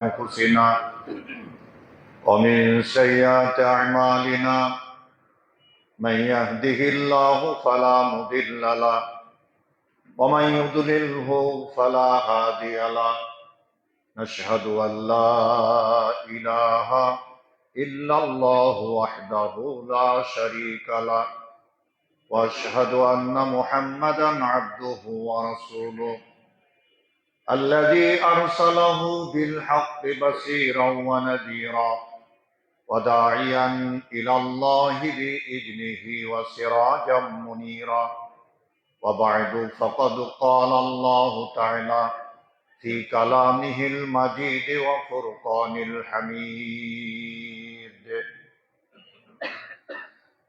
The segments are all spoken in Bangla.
أنفسنا ومن سيئات أعمالنا من يهده الله فلا مضل له ومن يضلله فلا هادي له نشهد أن لا إله إلا الله وحده لا شريك له وأشهد أن محمدا عبده ورسوله الذي أرسله بالحق بشيرا ونذيرا وداعيا إلى الله بإذنه وسراجا منيرا وبعد فقد قال الله تعالى في كلامه المجيد وفرقان الحميد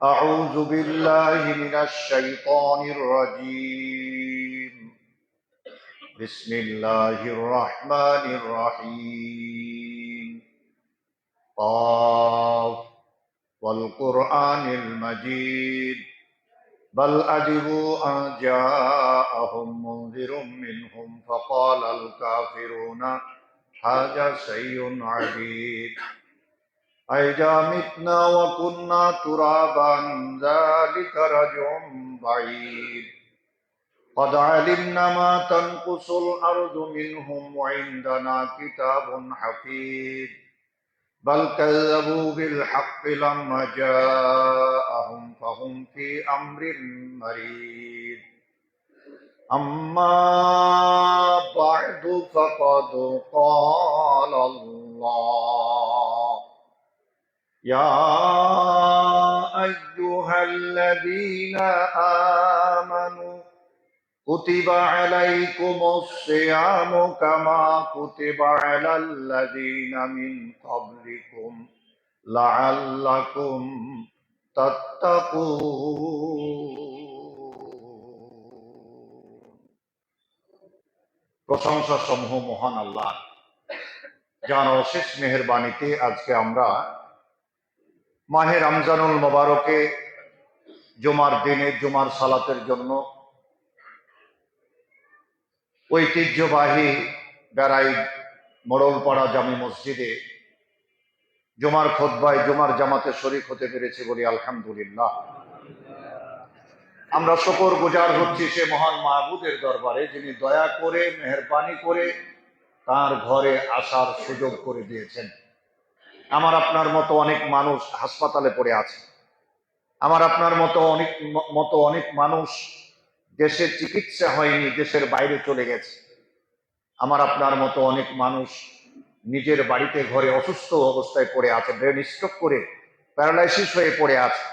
أعوذ بالله من الشيطان الرجيم بسم الله الرحمن الرحيم قاف والقرآن المجيد بل عجبوا أن جاءهم منذر منهم فقال الكافرون هذا شيء عجيب أإذا متنا وكنا ترابا ذلك رجع بعيد قد علمنا ما تنقص الأرض منهم وعندنا كتاب حفيظ بل كذبوا بالحق لما جاءهم فهم في أمر مريض أما بعد فقد قال الله يا أيها الذين آمنوا كتب عليكم الصيام كما كتب على الذين من قبلكم لعلكم تتقون প্রশংসা সমূহ মহান আল্লাহ, যার অশেষ মেহেরবানিতে আজকে আমরা মাহে রমজানুল মোবারকে জুমার দিনে জুমার সালাতের জন্য ঐতিহ্যবাহী বেড়াই মোড়লপাড়া জামি মসজিদে জুমার খুতবায় জুমার জামাতে শরীক হতে পেরেছি বলি আলহামদুলিল্লাহ। আমরা শুকর গুজার হচ্ছি সে মহান মাহবুদের দরবারে, যিনি দয়া করে মেহেরবানি করে তার ঘরে আসার সুযোগ করে দিয়েছেন। আমার আপনার মতো অনেক মানুষ হাসপাতালে পড়ে আছে, আমার আপনার মতো অনেক মানুষ দেশে চিকিৎসা হয়নি, দেশের বাইরে চলে গেছে। আমার আপনার মতো অনেক মানুষ নিজের বাড়িতে ঘরে অসুস্থ অবস্থায় পড়ে আছে, ব্রেন স্ট্রোক করে প্যারালাইসিস হয়ে পড়ে আছে।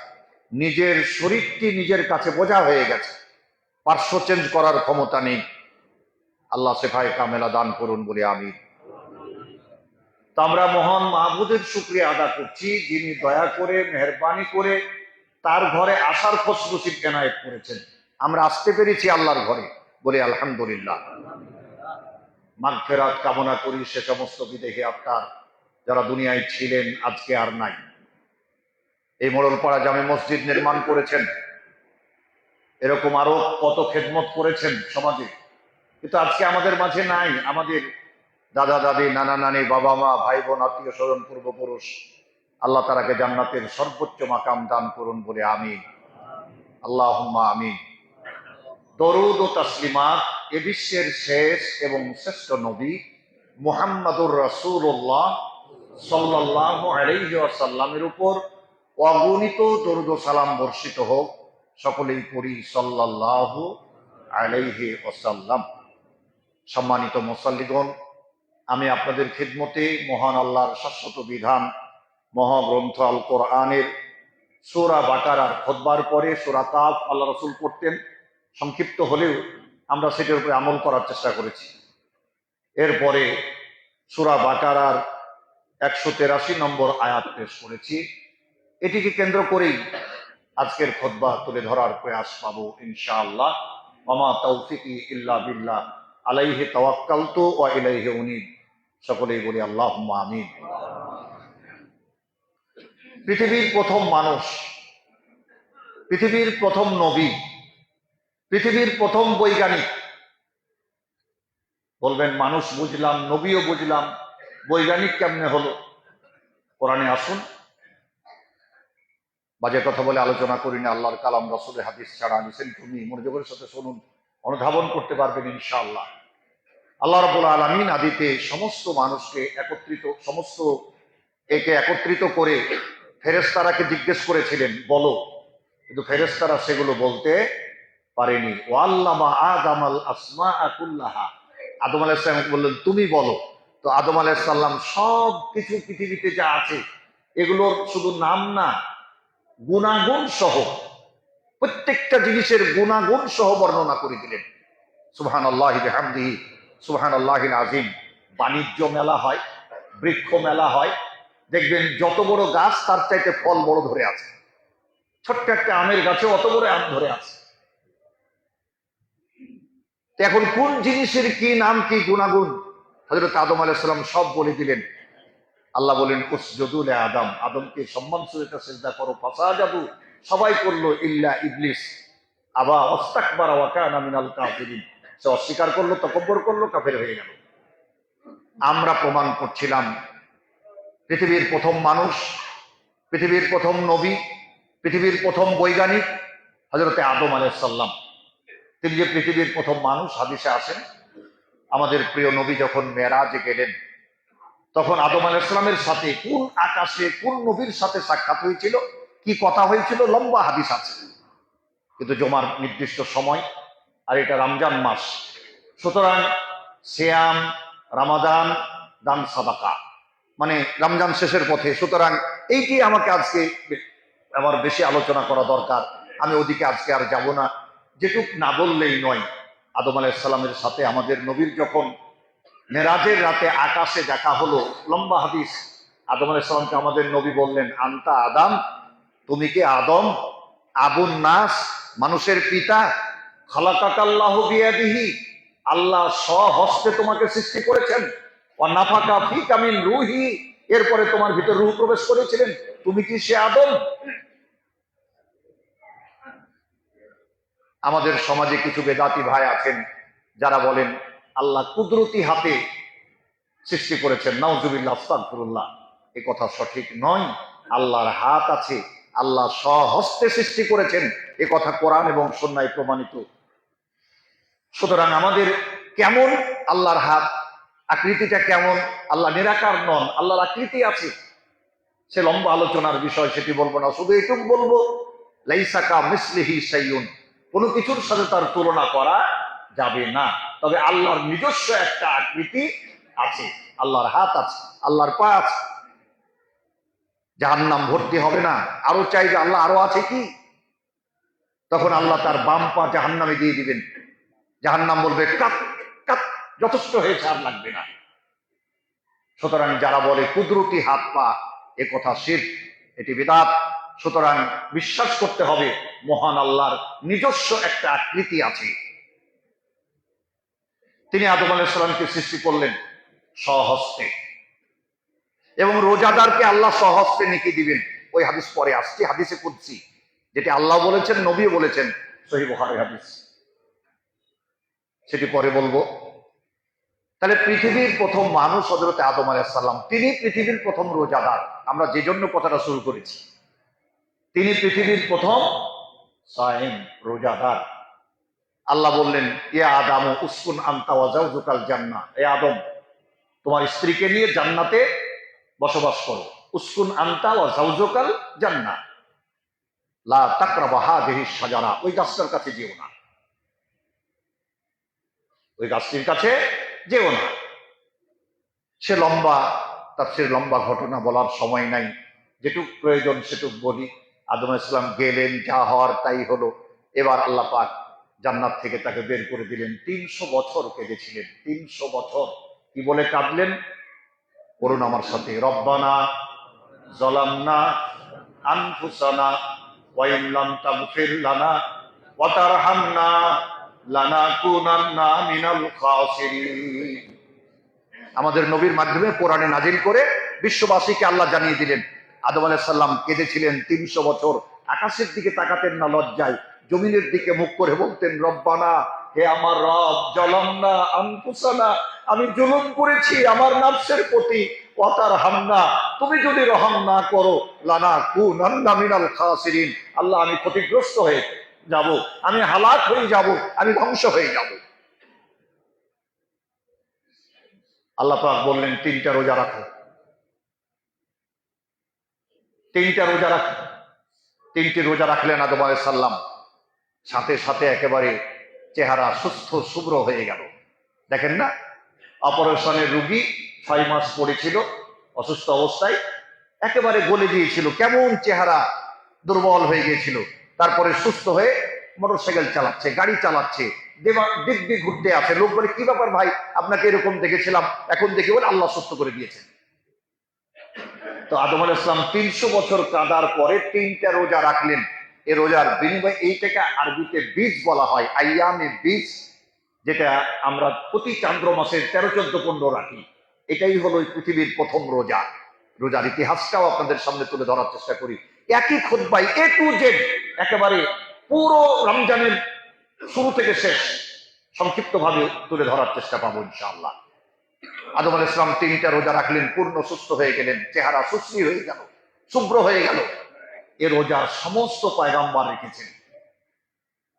নিজের শরীরটি নিজের কাছে বোঝা হয়ে গেছে, পার্শ্ব চেঞ্জ করার ক্ষমতা নেই। আল্লাহ শেফায়ে কামেলা দান করুন বলে আমি। তা আমরা মহান মাহবুদের শুকরিয়া আদা করছি, যিনি দয়া করে মেহেরবানি করে তার ঘরে আসার খোশনসিব এনায়েত করেছেন। আমরা আসতে পেরেছি আল্লাহর ঘরে বলে আলহামদুলিল্লাহ। মাগফিরাত কামনা করি সে সমস্ত বিদেহী আত্মার যারা দুনিয়ায় ছিলেন, আজকে আর নাই। এই মোড়লপাড়া জামে মসজিদ নির্মাণ করেছেন, এরকম আরো কত খেদমত করেছেন সমাজে, কিন্তু আজকে আমাদের মাঝে নাই। আমাদের দাদা দাদি, নানা নানি, বাবা মা, ভাই বোন, আত্মীয় স্বজন, পূর্বপুরুষ, আল্লাহ তারাকে জান্নাতের সর্বোচ্চ মাকাম দান করুন বলে আমিন, আল্লাহুম্মা আমিন। দরুদ ও তাসলিমাত এ বিশ্বের শেষ এবং শ্রেষ্ঠ নবী মুহাম্মাদুর রাসূলুল্লাহ সাল্লাল্লাহু আলাইহি ওয়াসাল্লামের উপর অগণিত দরুদ ও সালাম বর্ষিত হোক। সকলেই পড়ি সাল্লাল্লাহু আলাইহি ওয়াসাল্লাম। সম্মানিত মুসাল্লিগণ, আমি আপনাদের খিদমতে মহান আল্লাহর শাশ্বত বিধান মহাগ্রন্থ আল কোরআনের সূরা বাকারার খুতবার পরে সূরা কাফ আল্লাহ রাসূল পড়তেন। সংক্ষিপ্ত হলেও আমরা সেটার উপরে আমল করার চেষ্টা করেছি। এরপরে সূরা বাকারার 183 নম্বর আয়াত পেশ করেছি। এটিকে কেন্দ্র করেই আজকের খুতবা তুলে ধরার প্রয়াস পাবো ইনশাআল্লাহ। ওয়া তাওফিকি ইল্লা বিল্লাহ, আলাইহি তাওয়াক্কালতু ওয়া ইলাইহি উনীব। সকলেই বলি আল্লাহুম্মা আমিন। পৃথিবীর প্রথম মানুষ, পৃথিবীর প্রথম নবী, পৃথিবীর প্রথম বৈজ্ঞানিক, বলবেন মানুষ বুঝলাম, নবীও বুঝলাম, বৈজ্ঞানিক কেমনে হলো? কোরআনে আসুন, বাজে কথা বলে আলোচনা করি না। আল্লাহর কালাম, রাসূলের হাদিস ছাড়া নিছেন তুমি মনোযোগের সাথে শুনুন, অনুধাবন করতে পারবেন ইনশাআল্লাহ। আল্লাহ রাব্বুল আলামিন আদিতে সমস্ত মানুষকে একত্রিত করে ফেরেশতারাকে জিজ্ঞেস করেছিলেন বলো, কিন্তু ফেরেশতারা সেগুলো বলতে পারেনি। ওয়াল্লামা আদামাল আসমাআ কুল্লাহা, আদম আলাইহিস সালাম বললেন তুমি বলো। তো আদম আলাইহিস সালাম সব কিছু পৃথিবীতে যা আছে এগুলোর শুধু নাম না, গুণাগুণ সহ, প্রত্যেকটা জিনিসের গুণাগুণ সহ বর্ণনা করে দিলেন। সুবহানাল্লাহি বিহামদিহি সুবহানাল্লাহিল আযীম। বাণিজ্য মেলা হয়, বৃক্ষ মেলা হয়, দেখবেন যত বড় গাছ তার চাইতে ফল বড় ধরে আছে। ছোট্ট একটা আমের গাছে অত বড় আম ধরে আছে। এখন কোন জিনিসের কি নাম, কি গুণাগুণ হযরত আদম আলাইহিস সালাম সব বলে দিলেন। আল্লাহ বলেন উসজুদু লি আদম, আদমকে সম্মান সহিত সিজদা করো। ফাসাজাদু, সবাই করলো, ইল্লা ইবলিস আবা ওয়াস্তাকবারা ওয়া কানা মিনাল কাফিরিন, সে অস্বীকার করলো, তাকাব্বুর করলো, কাফের হয়ে গেল। আমরা প্রমাণ করছিলাম পৃথিবীর প্রথম মানুষ, পৃথিবীর প্রথম নবী, পৃথিবীর প্রথম বৈজ্ঞানিক হযরতে আদম আলাইহিস সালাম, তিনি যে পৃথিবীর প্রথম মানুষ। হাদিসে আসেন আমাদের প্রিয় নবী যখন মেরাজে গেলেন তখন আদম আলাইহিস সালামের সাথে কোন আকাশে কোন নবীর সাথে সাক্ষাৎ হয়েছিল, কি কথা হয়েছিল, লম্বা হাদিস আছে। কিন্তু জমার নির্দিষ্ট সময়, আর এটা রমজান মাস, সুতরাং সিয়াম, রমাদান, দান সাদাকা, মানে রমজান শেষের পথে। সুতরাং এইটি আমাকে আজকে আমার বেশি আলোচনা করা দরকার, আমি ওদিকে আজকে আর যাব না। যেটুক না বললেই নয়, আদম আলাইহিস সালামের সাথে আমাদের নবীর যখন মেরাজের রাতে আকাশে দেখা হলো, লম্বা হাদিস, আদম আলাইহিস সালামকে আমাদের নবী বললেন আনতা আদম, তুমি কি আদম, আবুন নাস, মানুষের পিতা, খালাকাকাল্লাহু বিয়াদিহি, আল্লাহ স্বহস্তে তোমাকে সৃষ্টি করেছেন, ওয়া নাফাকা ফিকা মিন রূহি, এরপরে তোমার ভিতর রূহ প্রবেশ করেছিলেন, তুমি কি সে আদম? আমাদের সমাজে কিছু বেদাতি ভাই আছেন যারা বলেন আল্লাহ কুদরতি হাতে সৃষ্টি করেছেন। নাউজুবিল্লাহ, আস্তাগফিরুল্লাহ। এ কথা সঠিক নয়। আল্লাহর হাত আছে, আল্লাহ স্বহস্তে সৃষ্টি করেছেন, এ কথা কোরআন এবং সুন্নাহয় প্রমাণিত। সুতরাং আমাদের কেমন আল্লাহর হাত, আকৃতিটা কেমন, আল্লাহ নিরাকার নন, আল্লাহর আকৃতি আছে, সে লম্বা আলোচনার বিষয়, সেটি বলবো না। শুধু এটুকু বলবো লাইসা কামিসলিহি শাইউন, কোনো কিছুর সাথে তার তুলনা করা যাবে না। তবে আল্লাহর নিজস্ব একটা আকৃতি আছে, আল্লাহর হাত আছে, আল্লাহর পা আছে। জাহান্নাম ভর্তি হবে না, আরো চাইবে আল্লাহ আরো আছে কি, তখন আল্লাহ তার বাম পা জাহান্নামে দিয়ে দিবেন। জাহান্নাম বলবে কাপ কাপ, যথেষ্ট হয়েছে, আর লাগবে না। সুতরাং যারা বলে কুদরতি হাত পা, এ কথা শিরক, এটি বিদআত। সুতরাং বিশ্বাস করতে হবে মহান আল্লাহর নিজস্ব একটা আকৃতি আছে। তিনি আদম আলাইহিস সালামকে সৃষ্টি করলেন স্বহস্তে, এবং রোজাদারকে আল্লাহ স্বহস্তে নেকি দিবেন। ওই হাদিস পরে আসছে, হাদিসে কুদসি, যেটি আল্লাহ বলেছেন, নবীও বলেছেন, সহিহ বুখারীর হাদিস, সেটি পরে বলবো। তাহলে পৃথিবীর প্রথম মানুষ হযরত আদম আলাইহিস সালাম, তিনি পৃথিবীর প্রথম রোজাদার। আমরা যে জন্য কথাটা শুরু করেছি, তিনি পৃথিবীর প্রথম সায়েম, রোজাদার। আল্লাহ বললেন ইয়া আদম উসকুন আনতা ওয়া যাওজুকাল জান্নাহ, এ আদম তোমার স্ত্রীকে নিয়ে জান্নাতে বসবাস করো। উসকুন আনতা ওয়া যাওজুকাল জান্নাহ, লা তাকরাবা হাযিহিশ শাজারা, ওই গাছটার কাছে যেও না, ওই গাছটির কাছে যেও না। সে লম্বা, তাফসীর লম্বা ঘটনা বলার সময় নাই, যেটুক প্রয়োজন সেটুক বলি। আদম আলাইহিস সালাম গেলেন, যা হওয়ার তাই হলো। এবার আল্লাহ পাক জান্নাত থেকে তাকে বের করে দিলেন। 300 বছর কেঁদেছিলেন, 300 বছর। কি বলে কাঁদলেন? করুন আমার সাথে, রব্বানা যালামনা আনফুসানা ওয়া ইন লাম তাগফির লানা ওয়া তারহামনা লানাকুনান্না মিনাল খাসিরিন। আমাদের নবীর মাধ্যমে কোরআনে নাজিল করে বিশ্ববাসীকে আল্লাহ জানিয়ে দিলেন আদম আলাইহিস সালাম কেঁদেছিলেন 300 বছর। আকাশের দিকে তাকাতেন না লজ্জায়, জমিনের দিকে মুখ করে বলতেন রব্বানা, হে আমার রব, যালামনা আনফুসানা, আমি জুলুম করেছি আমার নফসের প্রতি, ওয়াতার হামনা, তুমি যদি রহম না করো, লানা কুনান্না মিনাল খাসিরিন, আল্লাহ আমি ক্ষতিগ্রস্ত হয়ে যাব, আমি হালাক হয়ে যাব, আমি ধ্বংস হয়ে যাব। আল্লাহ পাক বললেন তিনটা রোজা রাখো, তিনটা রোজা রাখো। তিনটি রোজা রাখলেন আদম আলাইহিস সালাম, সাথে সাথে একেবারে চেহারা সুস্থ শুভ্র হয়ে গেল। দেখেন না, অপারেশনের রুগী 6 মাস পড়েছিল অসুস্থ অবস্থায়, একেবারে গলে গিয়েছিল, কেমন চেহারা দুর্বল হয়ে গিয়েছিল, তারপরে সুস্থ হয়ে মোটরসাইকেল চালাচ্ছে, গাড়ি চালাচ্ছে, দিব্যি ঘুরতে আছে। লোক বলে কি ব্যাপার ভাই, আপনাকে এরকম দেখেছিলাম, এখন দেখে বলে আল্লাহ সুস্থ করে দিয়েছেন। তো আদম আলাইহিস সালাম 300 বছর কাঁদার পরে 3টা রোজা রাখলেন। এই রোজার বিনিময়ে, এইটাকে আরবিতে বীজ বলা হয়, আইয়ামে বীজ, যেটা আমরা প্রতি চান্দ্র মাসের 13, 14, 15 রাখি। এটাই হলো পৃথিবীর প্রথম রোজা। রোজার ইতিহাসটাও আপনাদের সামনে তুলে ধরার চেষ্টা করি, একই খুতবায় A to Z, একেবারে পুরো রমজানের শুরু থেকে শেষ সংক্ষিপ্ত ভাবে তুলে ধরার চেষ্টা পাবো ইনশাআল্লাহ। আদম আলাইহিস সালাম 3টা রোজা রাখলেন, পূর্ণ সুস্থ হয়ে গেলেন, চেহারা সুশ্রী হয়ে গেল, শুভ্র হয়ে গেল। এ রোজার সমস্ত পয়গাম্বর রেখেছেন।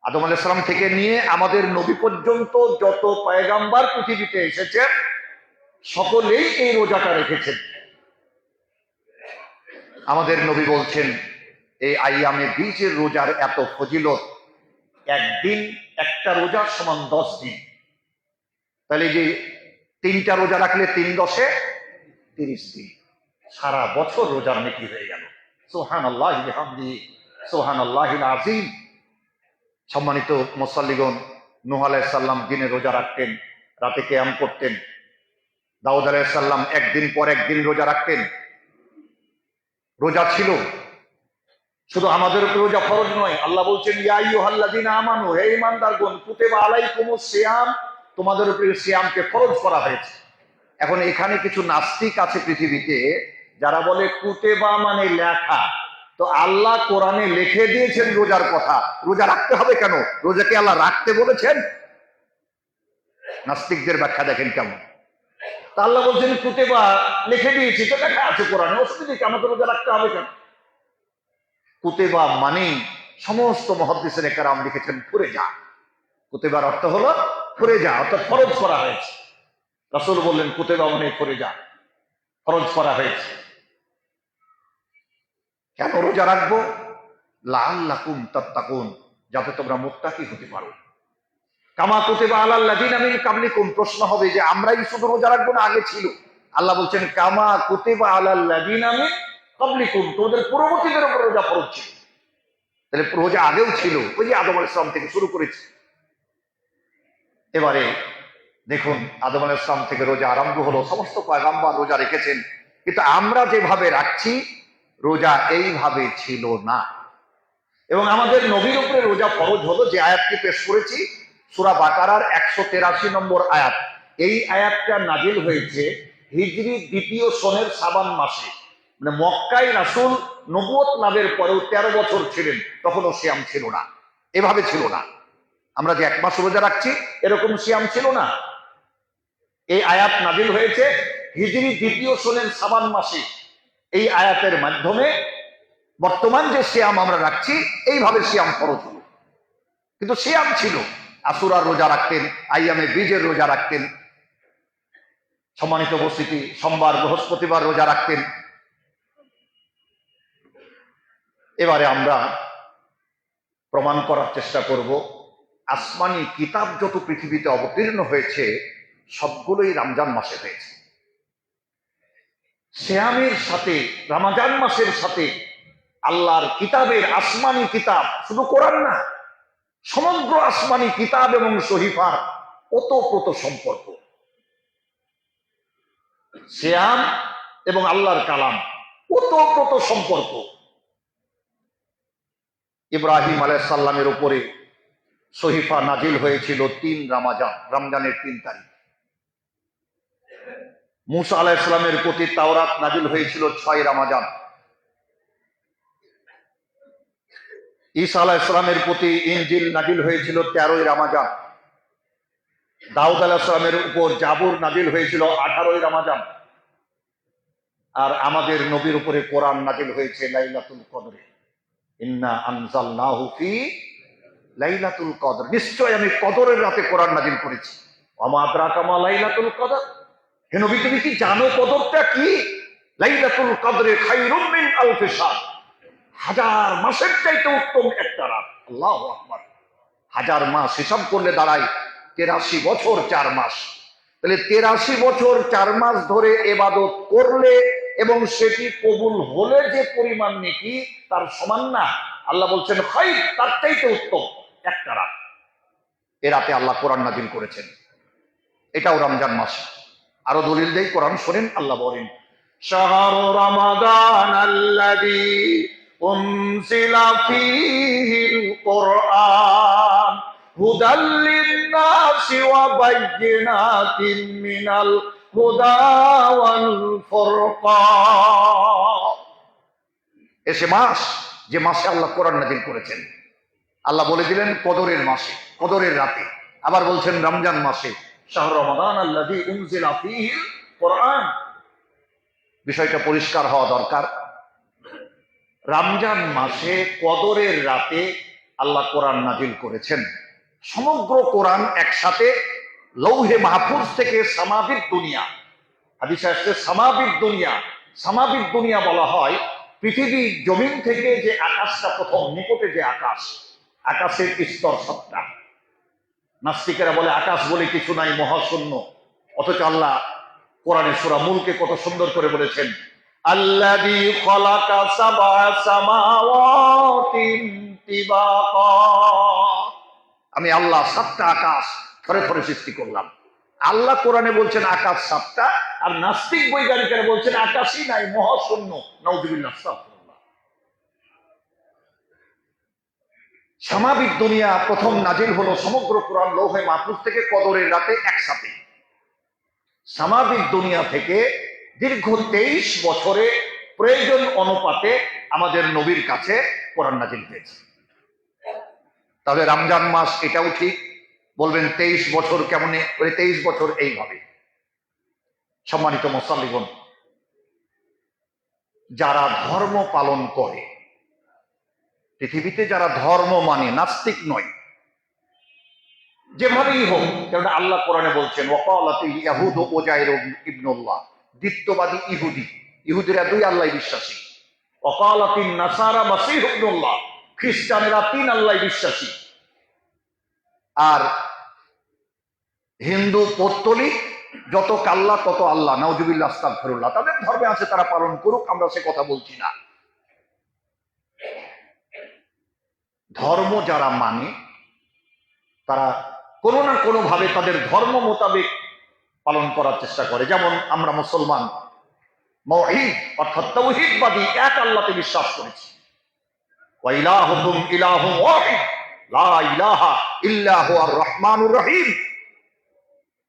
আদম আলাইহিস সালাম থেকে নিয়ে আমাদের নবী পর্যন্ত যত পয়গাম্বর পৃথিবীতে এসেছেন, সকলেই এই রোজাটা রেখেছেন। আমাদের নবী বলছেন এই আইয়ামে বীজের রোজার এত ফজিলত, একদিন একটা রোজার সমান 10 দিন। তাহলে যে 3টা রোজা রাখলে 3 10 30 দিন, সারা বছর রোজার নেকি হয়ে গেল। সুবহানাল্লাহি বিহামদিহি, সুবহানাল্লাহিল আযীম। সম্মানিত মুসাল্লিগণ, নূহ আলাইহিস সালাম দিনে রোজা রাখতেন, রাতে কিয়াম করতেন। দাউদ আলাইহিস সালাম একদিন পর একদিন রোজা রাখতেন। রোজা ছিল, শুধু আমাদের উপর রোজা ফরজ নয়। আল্লাহ বলছেন ইয়া আইয়ুহাল্লাযীনা আমানু, হে ঈমানদারগণ, কুতিবা আলাইকুমুস সিয়াম, তোমাদের উপরে সিয়ামকে ফরজ করা হয়েছে। এখন এখানে কিছু নাস্তিক আছে পৃথিবীতে, যারা বলে কুতেবা মানে লেখা। তো আল্লাহ কোরআনে লিখে দিয়েছেন রোজার কথা, রোজা রাখতে হবে কেন? রোজাকে আল্লাহ রাখতে বলেছেন? নাস্তিকদের ব্যাখ্যা দেখেন কেমন। তা আল্লাহ বলছেন কুতেবা লিখে দিয়েছি, তো লেখা আছে কোরআনে, অসুবিধা কি, আমাকে রোজা রাখতে হবে কেন? কুতেবা মানে সমস্ত মুহাদ্দিসিনে কেরাম লিখেছেন ফুরে যা। কুতেবার অর্থ হলো ফুরে যা, অর্থাৎ ফরজ করা হয়েছে। রাসূল বললেন কুতেবা মানে ফুরে যা, ফরজ করা হয়েছে। কেন রোজা রাখবো? লাআল্লাকুম তাত্তাকুন, যাতে তোমরা মুত্তাকি হতে পারো। কামা কুতিবা আলাল্লাযীনা মিন কাবলিকুম, প্রশ্ন হবে যে আমরাই শুধু রোজা রাখবো না আগে ছিল? আল্লাহ বলছেন কামা কুতিবা আলাল্লাযীনা মিন কাবলিকুম, তোমাদের পূর্ববর্তীদের উপর রোজা ফরজ ছিল। তাহলে রোজা আগেও ছিল, ওই যে আদম আলাইহিস সালাম থেকে শুরু করেছে। এবারে দেখুন, আদম আলাইহিস সালাম থেকে রোজা আরম্ভ হলো, সমস্ত পয়গাম্বর রোজা রেখেছেন, কিন্তু আমরা যেভাবে রাখছি রোজা এইভাবে ছিল না। এবং আমাদের নবীর উপরে রোজা ফরজ হলো, যে আয়াতটি পেশ করেছি সূরা বাকারার 183 নম্বর আয়াত। এই আয়াতটা নাজিল হয়েছে হিজরি 2য় সনের শাবান মাসে, মানে মক্কায় রাসূল নবুয়ত লাভের পরেও 13 বছর ছিলেন, তখনও সিয়াম ছিল না, এভাবে ছিল না। আমরা যে 1 মাস রোজা রাখছি এরকম সিয়াম ছিল না। এই আয়াত নাজিল হয়েছে হিজরি 2য় সনের শাবান মাসে। এই আয়াতের মাধ্যমে বর্তমান যে সিয়াম আমরা রাখছি এইভাবে সিয়াম ফরজ হলো, কিন্তু সিয়াম ছিল। আশুরার রোজা রাখতেন, আইয়ামে বীজের রোজা রাখতেন, সম্মানিত উপস্থিতি, সোমবার বৃহস্পতিবার রোজা রাখতেন। এবারে আমরা প্রমাণ করার চেষ্টা করব, আসমানি কিতাব যত পৃথিবীতে অবতীর্ণ হয়েছে সবগুলোই রমজান মাসে হয়েছে। সিয়ামের সাথে রমজান মাসের সাথে আল্লাহর কিতাবের, আসমানি কিতাব, শুধু কোরআন না, সমগ্র আসমানি কিতাব এবং সহিফার ওতপ্রোত সম্পর্ক। সিয়াম এবং আল্লাহর কালাম ওতপ্রোত সম্পর্ক। ইব্রাহিম আলাইহিস সালামের উপরে সহিফা নাজিল হয়েছিল 3 রমজান, রমজানের 3 তারিখ। মুসা আলাইহিস সালামের প্রতি তাওরাত নাজিল হয়েছিল 6 রমজান। ঈসা আলাইহিস সালামের প্রতি ইনজিল নাজিল হয়েছিল 13 রমজান। দাউদ আলাইহিস সালামের উপর জাবুর নাজিল হয়েছিল 18ই রমজান, আর আমাদের নবীর উপরে কোরআন নাজিল হয়েছে লাইলাতুল কদরে। ইন্না আনজালনাহু ফি লাইলাতুল কদর, নিশ্চয় আমি কদরের রাতে কোরআন নাজিল করেছি। ওয়া আদরাকা মা লাইলাতুল কদর, হে নবী তুমি কি জানো কদরটা কি? লাইলাতুল কদরে খায়রুম মিন আলফি শাহর, হাজার মাসের চাইতে উত্তম একটা রাত। আল্লাহু আকবার। হাজার মাস হিসাব করলে দাঁড়ায় 83 বছর 4 মাস। তাহলে 83 বছর 4 মাস ধরে ইবাদত করলে এবং সেটি কবুল হলে যে পরিমাণ নেকি তার সমান না। আল্লাহ বলছেন খায়র, তার চাইতে উত্তম একটা রাত। এ রাতে আল্লাহ কোরআন নাজিল করেছেন, এটাও রমজান মাস। আরো দলিল দেই, কোরআন শোনেন। আল্লাহ বলেন শাহরু রমাদান আল্লাযী উনজিলা ফীহিল কুরআন হুদাল লিন-নাসি ওয়া বায়্যিনাতিন মিনাল হুদা ওয়াল ফুরকান। এসে মাস, যে মাসে আল্লাহ কোরআন নাজিল করেছেন। আল্লাহ বলে দিলেন কদরের মাসে, কদরের রাতে। আবার বলছেন রমজান মাসে শাহরু রমাদান আল্লাযী উনজিলা ফীহিল কুরআন। বিষয়টা পরিষ্কার হওয়া দরকার। রমজান মাসে কদরের রাতে আল্লাহ কোরআন নাজিল করেছেন। সমগ্র কোরআন একসাথে লৌহে মাহফুজ থেকে সামাবিক দুনিয়া, হাদিসে আসছে সামাবিক দুনিয়া। সামাবিক দুনিয়া বলা হয় পৃথিবী জমিন থেকে যে আকাশটা প্রথম, নিকটে যে আকাশ, আকাশের স্তর 7টা। নাস্তিকেরা বলে আকাশ বলে কিছু নাই, মহাশূন্য। অথচ আল্লাহ কোরআনে সূরা মুলকে কত সুন্দর করে বলেছেন আল্লাযী খালাকা সাবআ সামাওয়াতিন তিবাকা, আমি আল্লাহ 7টা আকাশ থরে থরে সৃষ্টি করলাম। আল্লাহ কোরআনে বলছেন আকাশ 7টা, আর নাস্তিক বৈজ্ঞানিকেরা বলছেন আকাশই নাই, মহাশূন্য। নাউযুবিল্লাহ। সামাবিক দুনিয়া প্রথম নাজিল হলো সমগ্র কোরআন লৌহে মাহফুজ থেকে কদরের রাতে একসাথে। সামাজিক দুনিয়া থেকে দীর্ঘ 23 বছরে প্রয়োজন অনুপাতে আমাদের নবীর কাছে কোরআন নাজিল হয়েছে। তাহলে রমজান মাস, এটাও ঠিক। বলবেন 23 বছর কেমনে? 23 বছর এইভাবে। সম্মানিত মুসল্লিগণ, যারা ধর্ম পালন করে, পৃথিবীতে যারা ধর্ম মানে, নাস্তিক নয়, যেভাবেই হোক, কারণ আল্লাহ কোরআনে বলছেন ওয়াকালাতিল ইয়াহুদু উযাইর ইবনুল্লাহ, দ্বিত্ববাদী ইহুদি, ইহুদিরা 2 আল্লাহ বিশ্বাসী। ওয়াকালাতিন নাসারা মাসীহ ইবনুল্লাহ, খ্রিস্টানেরা 3 আল্লাহ বিশ্বাসী। আর হিন্দু পৌত্তলিক যত কাল্লা তত আল্লাহ, নাউযুবিল্লাহ আস্তাগফিরুল্লাহ। তাদের ধর্মে আছে, তারা পালন করুক, আমরা সে কথা বলছি না। ধর্ম যারা মানে তারা কোনো না কোনো ভাবে তাদের ধর্ম মোতাবেক পালন করার চেষ্টা করে। যেমন আমরা মুসলমান মুওহিদ অর্থাৎ তাওহীদবাদী, এক আল্লাহতে বিশ্বাস করেছি। ওয়া ইলাহুকুম ইলাহুন ওয়াহিদ লা ইলাহা ইল্লা হুয়ার রহমানুর রহিম।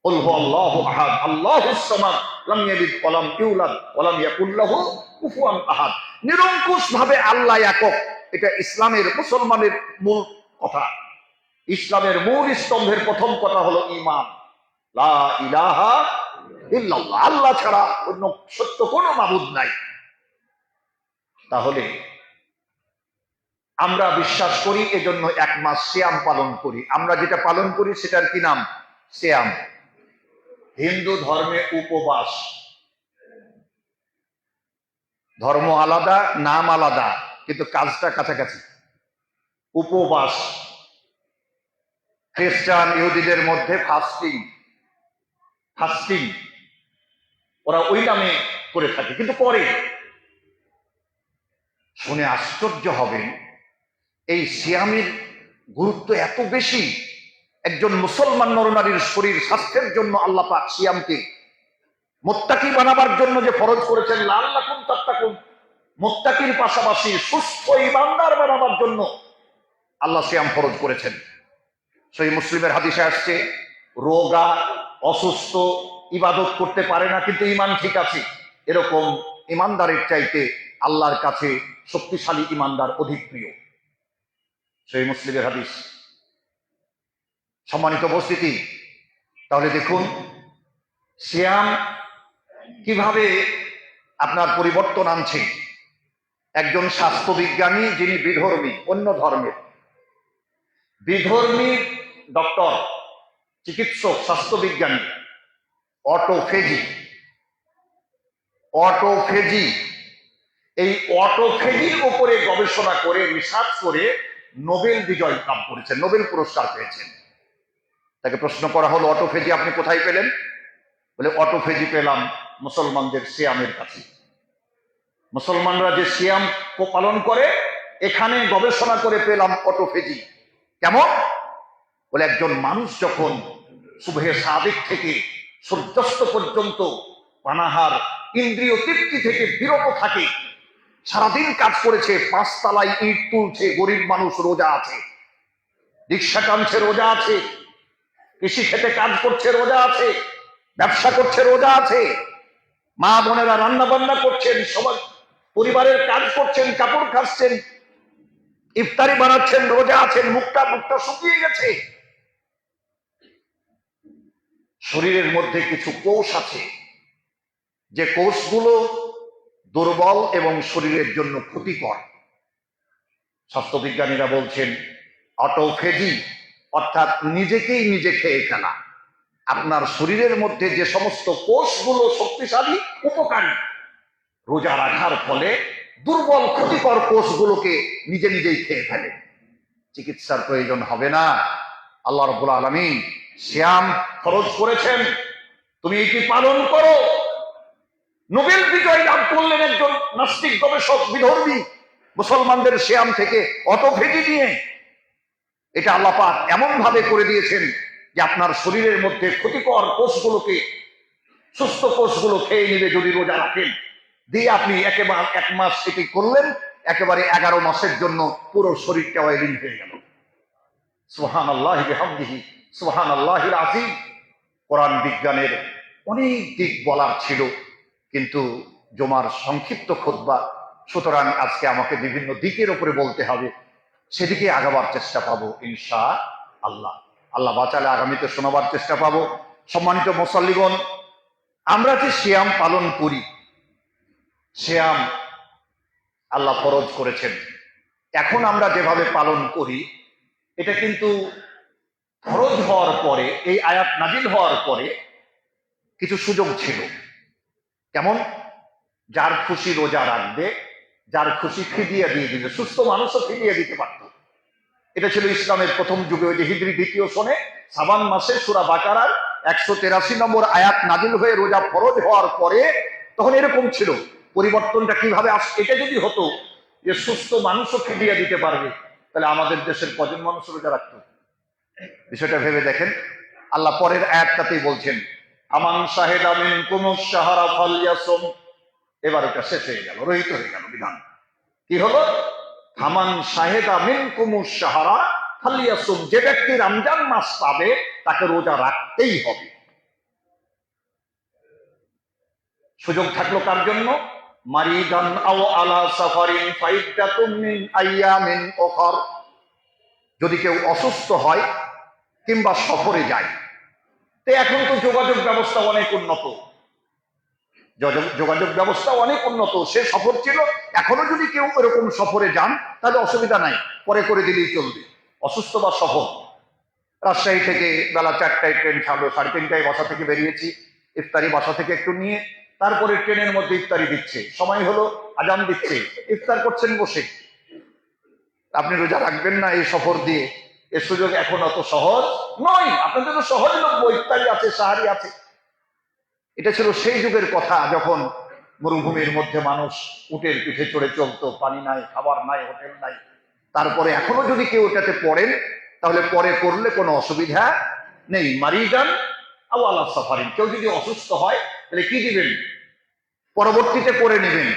কুল হুয়াল্লাহু আহাদ আল্লাহুস সামাদ লাম ইয়ালিদ ওয়া লাম ইউলাদ ওয়া লাম ইয়াকুল লাহু কুফুয়ান আহাদ। নিরঙ্কুশ ভাবে আল্লাহ একক, এটা ইসলামের, মুসলমানের মূল কথা। ইসলামের মূল স্তম্ভের প্রথম কথা হলো ঈমান, লা ইলাহা ইল্লাল্লাহ, আল্লাহ ছাড়া অন্য সত্য কোনো মাবুদ নাই। তাহলে আমরা বিশ্বাস করি, এজন্য 1 মাস সিয়াম পালন করি। আমরা যেটা পালন করি সেটার কি নাম? সিয়াম। হিন্দু ধর্মে উপবাস, ধর্ম আলাদা, নাম আলাদা, কিন্তু কাজটা কাছাকাছি। উপবাস। খ্রিস্টান ইহুদিদের মধ্যে ফাস্টিং, ফাস্টিং ওরা ওই নামে করে থাকে, কিন্তু করে। শুনে আশ্চর্য হবেন, এই সিয়ামের গুরুত্ব এত বেশি। একজন মুসলমান নরনারীর শরীর স্বাস্থ্যের জন্য আল্লাহ পাক সিয়ামকে মুত্তাকি বানাবার জন্য যে ফরজ করেছেন, লাআল্লাকুম তাত্তাকুন, মুত্তাকির পাশাপাশি সুস্থ ঈমানদার বানাবার জন্য আল্লাহ সিয়াম ফরজ করেছেন। সহিহ মুসলিমের হাদিসে আসছে, রোগা অসুস্থ ইবাদত করতে পারে না কিন্তু ঈমান ঠিক আছে, এরকম ঈমানদারের চাইতে আল্লাহর কাছে শক্তিশালী ঈমানদার অধিক প্রিয়। সহিহ মুসলিমের হাদিস। সম্মানিত উপস্থিতি, তাহলে দেখুন সিয়াম কিভাবে আপনার পরিবর্তন আনছে। একজন স্বাস্থ্যবিজ্ঞানী যিনি বিধর্মী, অন্য ধর্মের বিধর্মী ডক্টর, চিকিৎসক, স্বাস্থ্যবিজ্ঞানী অটোফেজি অটোফেজি এই অটোফেজির উপরে গবেষণা করে রিসার্চ করে নোবেল বিজয় লাভ করেছেন, নোবেল পুরস্কার পেয়েছেন। তাকে প্রশ্ন করা হলো, অটোফেজি আপনি কোথায় পেলেন? বলে, অটোফেজি পেলাম মুসলমানদের সিয়ামের কাছে। মুসলমানরা যে সিয়াম পালন করে এখানে গবেষণা করে পেলাম অটোফেজি। কেমন? বলে, একজন মানুষ যখন সুবহে সাদিক থেকে সূর্যাস্ত পর্যন্ত পানাহার ইন্দ্রিয় তৃপ্তি থেকে বিরত থাকে, সারাদিন কাজ করেছে, 5 তলায় ইট তুলছে, গরিব মানুষ রোজা আছে, রিক্সা টানছে রোজা আছে, কৃষি খেতে কাজ করছে রোজা আছে, ব্যবসা করছে রোজা আছে, মা বোনেরা রান্না বান্না করছেন, সবাই পরিবারের কাজ করছেন, কাপড় কাচছেন, ইফতারি বানাচ্ছেন, রোজা আছেন, মুখটা শুকিয়ে গেছে। শরীরের মধ্যে কিছু কোষ আছে যে কোষগুলো দুর্বল এবং শরীরের জন্য ক্ষতিকর। স্বাস্থ্যবিজ্ঞানীরা বলছেন অটোফেজি অর্থাৎ নিজেকেই নিজে খেয়ে ফেলা। আপনার শরীরের মধ্যে যে সমস্ত কোষগুলো শক্তিশালী, উপকারী, রোজা রাখার ফলে দুর্বল ক্ষতিকর কোষগুলোকে নিজে নিজেই খেয়ে ফেলে। চিকিৎসার প্রয়োজন হবে না। আল্লাহ রাব্বুল আলামিন সিয়াম ফরজ করেছেন, তুমি এটি পালন করো। নোবেল বিজয় লাভ করলেন একজন নাস্তিক গবেষক বিধর্মী মুসলমানদের সিয়াম থেকে অটোফেজি নিয়ে। এটা আল্লাহ পাক এমন ভাবে করে দিয়েছেন যে আপনার শরীরের মধ্যে ক্ষতিকর কোষগুলোকে, সুস্থ কোষগুলো খেয়ে নিবে যদি রোজা রাখেন। দিয়ে আপনি একেবারে 1 মাস এটি করলেন, একেবারে 11 মাসের জন্য পুরো শরীরটা ওয়েলিং হয়ে গেল। সুবহানাল্লাহি বিহামদিহি সুবহানাল্লাহিল আযীম। কোরআন বিজ্ঞানের অনেক দিক বলার ছিল, কিন্তু জুমার সংক্ষিপ্ত খুতবা, সুতরাং আজকে আমাকে বিভিন্ন দিকের উপরে বলতে হবে, সেদিকে আগাবার চেষ্টা পাবো ইনশাআল্লাহ। আল্লাহ বাঁচালে আগামীতে শোনাবার চেষ্টা পাবো। সম্মানিত মুসাল্লিগণ, আমরা যে সিয়াম পালন করি, সিয়াম আল্লাহ ফরজ করেছেন। এখন আমরা যেভাবে পালন করি, এটা কিন্তু ফরজ হওয়ার পরে, এই আয়াত নাজিল হওয়ার পরে কিছু সুযোগ ছিল। কেমন? যার খুশি রোজা রাখবে, যার খুশি ফিদিয়া দিয়ে দিবে। সুস্থ মানুষও ফিদিয়া দিতে পারত। এটা ছিল ইসলামের প্রথম যুগে। ওই যে হিজরি 2য় সনে শাবান মাসে সূরা বাকারার 183 নম্বর আয়াত নাজিল হয়ে রোজা ফরজ হওয়ার পরে তখন এরকম ছিল। পরিবর্তনটা কিভাবে আসছে? এটা যদি হতো যে সুস্থ মানুষও ফিদিয়া দিতে পারবে, তাহলে আমাদের দেশের কজন মানুষ রোজা রাখত? বিষয়টা ভেবে দেখেন। আল্লাহ পরের আয়াতটাতেই বলছেন, আমান শাহেদা মিনকুমুশ শাহরা ফালইয়াসুম। এবার এটা শেষ হয়ে গেল, রহিত হয়ে গেল বিধান। কি হলো? আমান শাহেদা মিনকুমুশ শাহরা ফালইয়াসুম। যে ব্যক্তি রমজান মাস পাবে তাকে রোজা রাখতেই হবে। সুযোগ থাকলো কার জন্য? মারিদান আও আলা সাফারিন ফাইদ্দাতুম মিন আইয়ামিন উখর। যদি কেউ অসুস্থ হয় কিংবা সফরে যায়। তো এখন তো যোগাযোগ ব্যবস্থা অনেক উন্নত, যোগাযোগ ব্যবস্থা অনেক উন্নত। সে সফর ছিল, এখনো যদি কেউ এরকম সফরে যান তাহলে অসুবিধা নাই, পরে করে দিলেই চলবে। অসুস্থ বা সফর, রাজশাহী থেকে বেলা 4টায় ট্রেন ছাড়লো, 3:30টায় বাসা থেকে বেরিয়েছি, ইফতারি বাসা থেকে একটু নিয়ে, তারপরে ট্রেনের মধ্যে ইফতারি দিচ্ছে, সময় হলো, আজান দিচ্ছে, ইফতার করছেন বসে। আপনি রোজা রাখবেন না এই সফর দিয়ে? এর সুযোগ এখন অত সহজ নয়। আপনাদের তো সহজলভ্য, ইফতারি আছে, সাহারি আছে। এটা ছিল সেই যুগের কথা, যখন মরুভূমির মধ্যে মানুষ উটের পিঠে চড়ে চলতো, পানি নাই, খাবার নাই, হোটেল নাই। তারপরে এখনো যদি কেউ এটাতে পড়েন, তাহলে পরে করলে কোনো অসুবিধা নেই। মারিজান আও আলা সাফারিন। কেউ যদি অসুস্থ হয় তাহলে কি দিবেন? পরবর্তীতে করে নেবেন।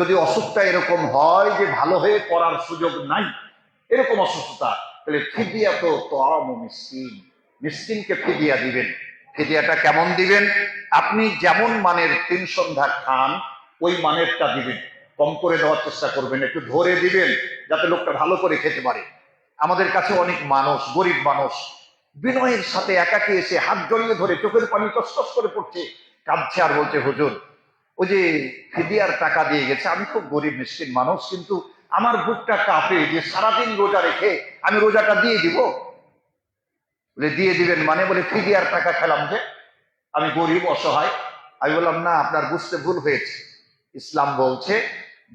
যদি অসুখটা এরকম হয় যে ভালো হয়ে পড়ার সুযোগ নাই, এরকম অসুস্থতা, তাহলে ফিদিয়া তো তাআমু মিসকিন, মিসকিনকে ফিদিয়া দিবেন। ফিদিয়াটা কেমন দিবেন? আপনি যেমন মানের 3 সন্ধ্যা খান ওই মানেরটা দিবেন। কম করে দেওয়ার চেষ্টা করবেন, একটু ধরে দিবেন যাতে লোকটা ভালো করে খেতে পারে। আমাদের কাছে অনেক মানুষ, গরিব মানুষ, বিনয়ের সাথে একাকে এসে হাত জড়িয়ে ধরে চোখের পানি টসটস করে পড়ছে, কাঁদছে আর বলছে, হুজুর ওই যে ফিদিয়ার টাকা দিয়ে গেছে, আমি খুব গরিব মিসকিন মানুষ, কিন্তু আমার বুকটা কাঁপে যে সারাদিন রোজা রেখে আমি রোজাটা দিয়ে দিব। বলে দিয়ে দিবেন মানে? বলে ফিদিয়ার টাকা খেলাম যে, আমি গরিব অসহায়। আমি বললাম, না, আপনার বুঝতে ভুল হয়েছে। ইসলাম বলছে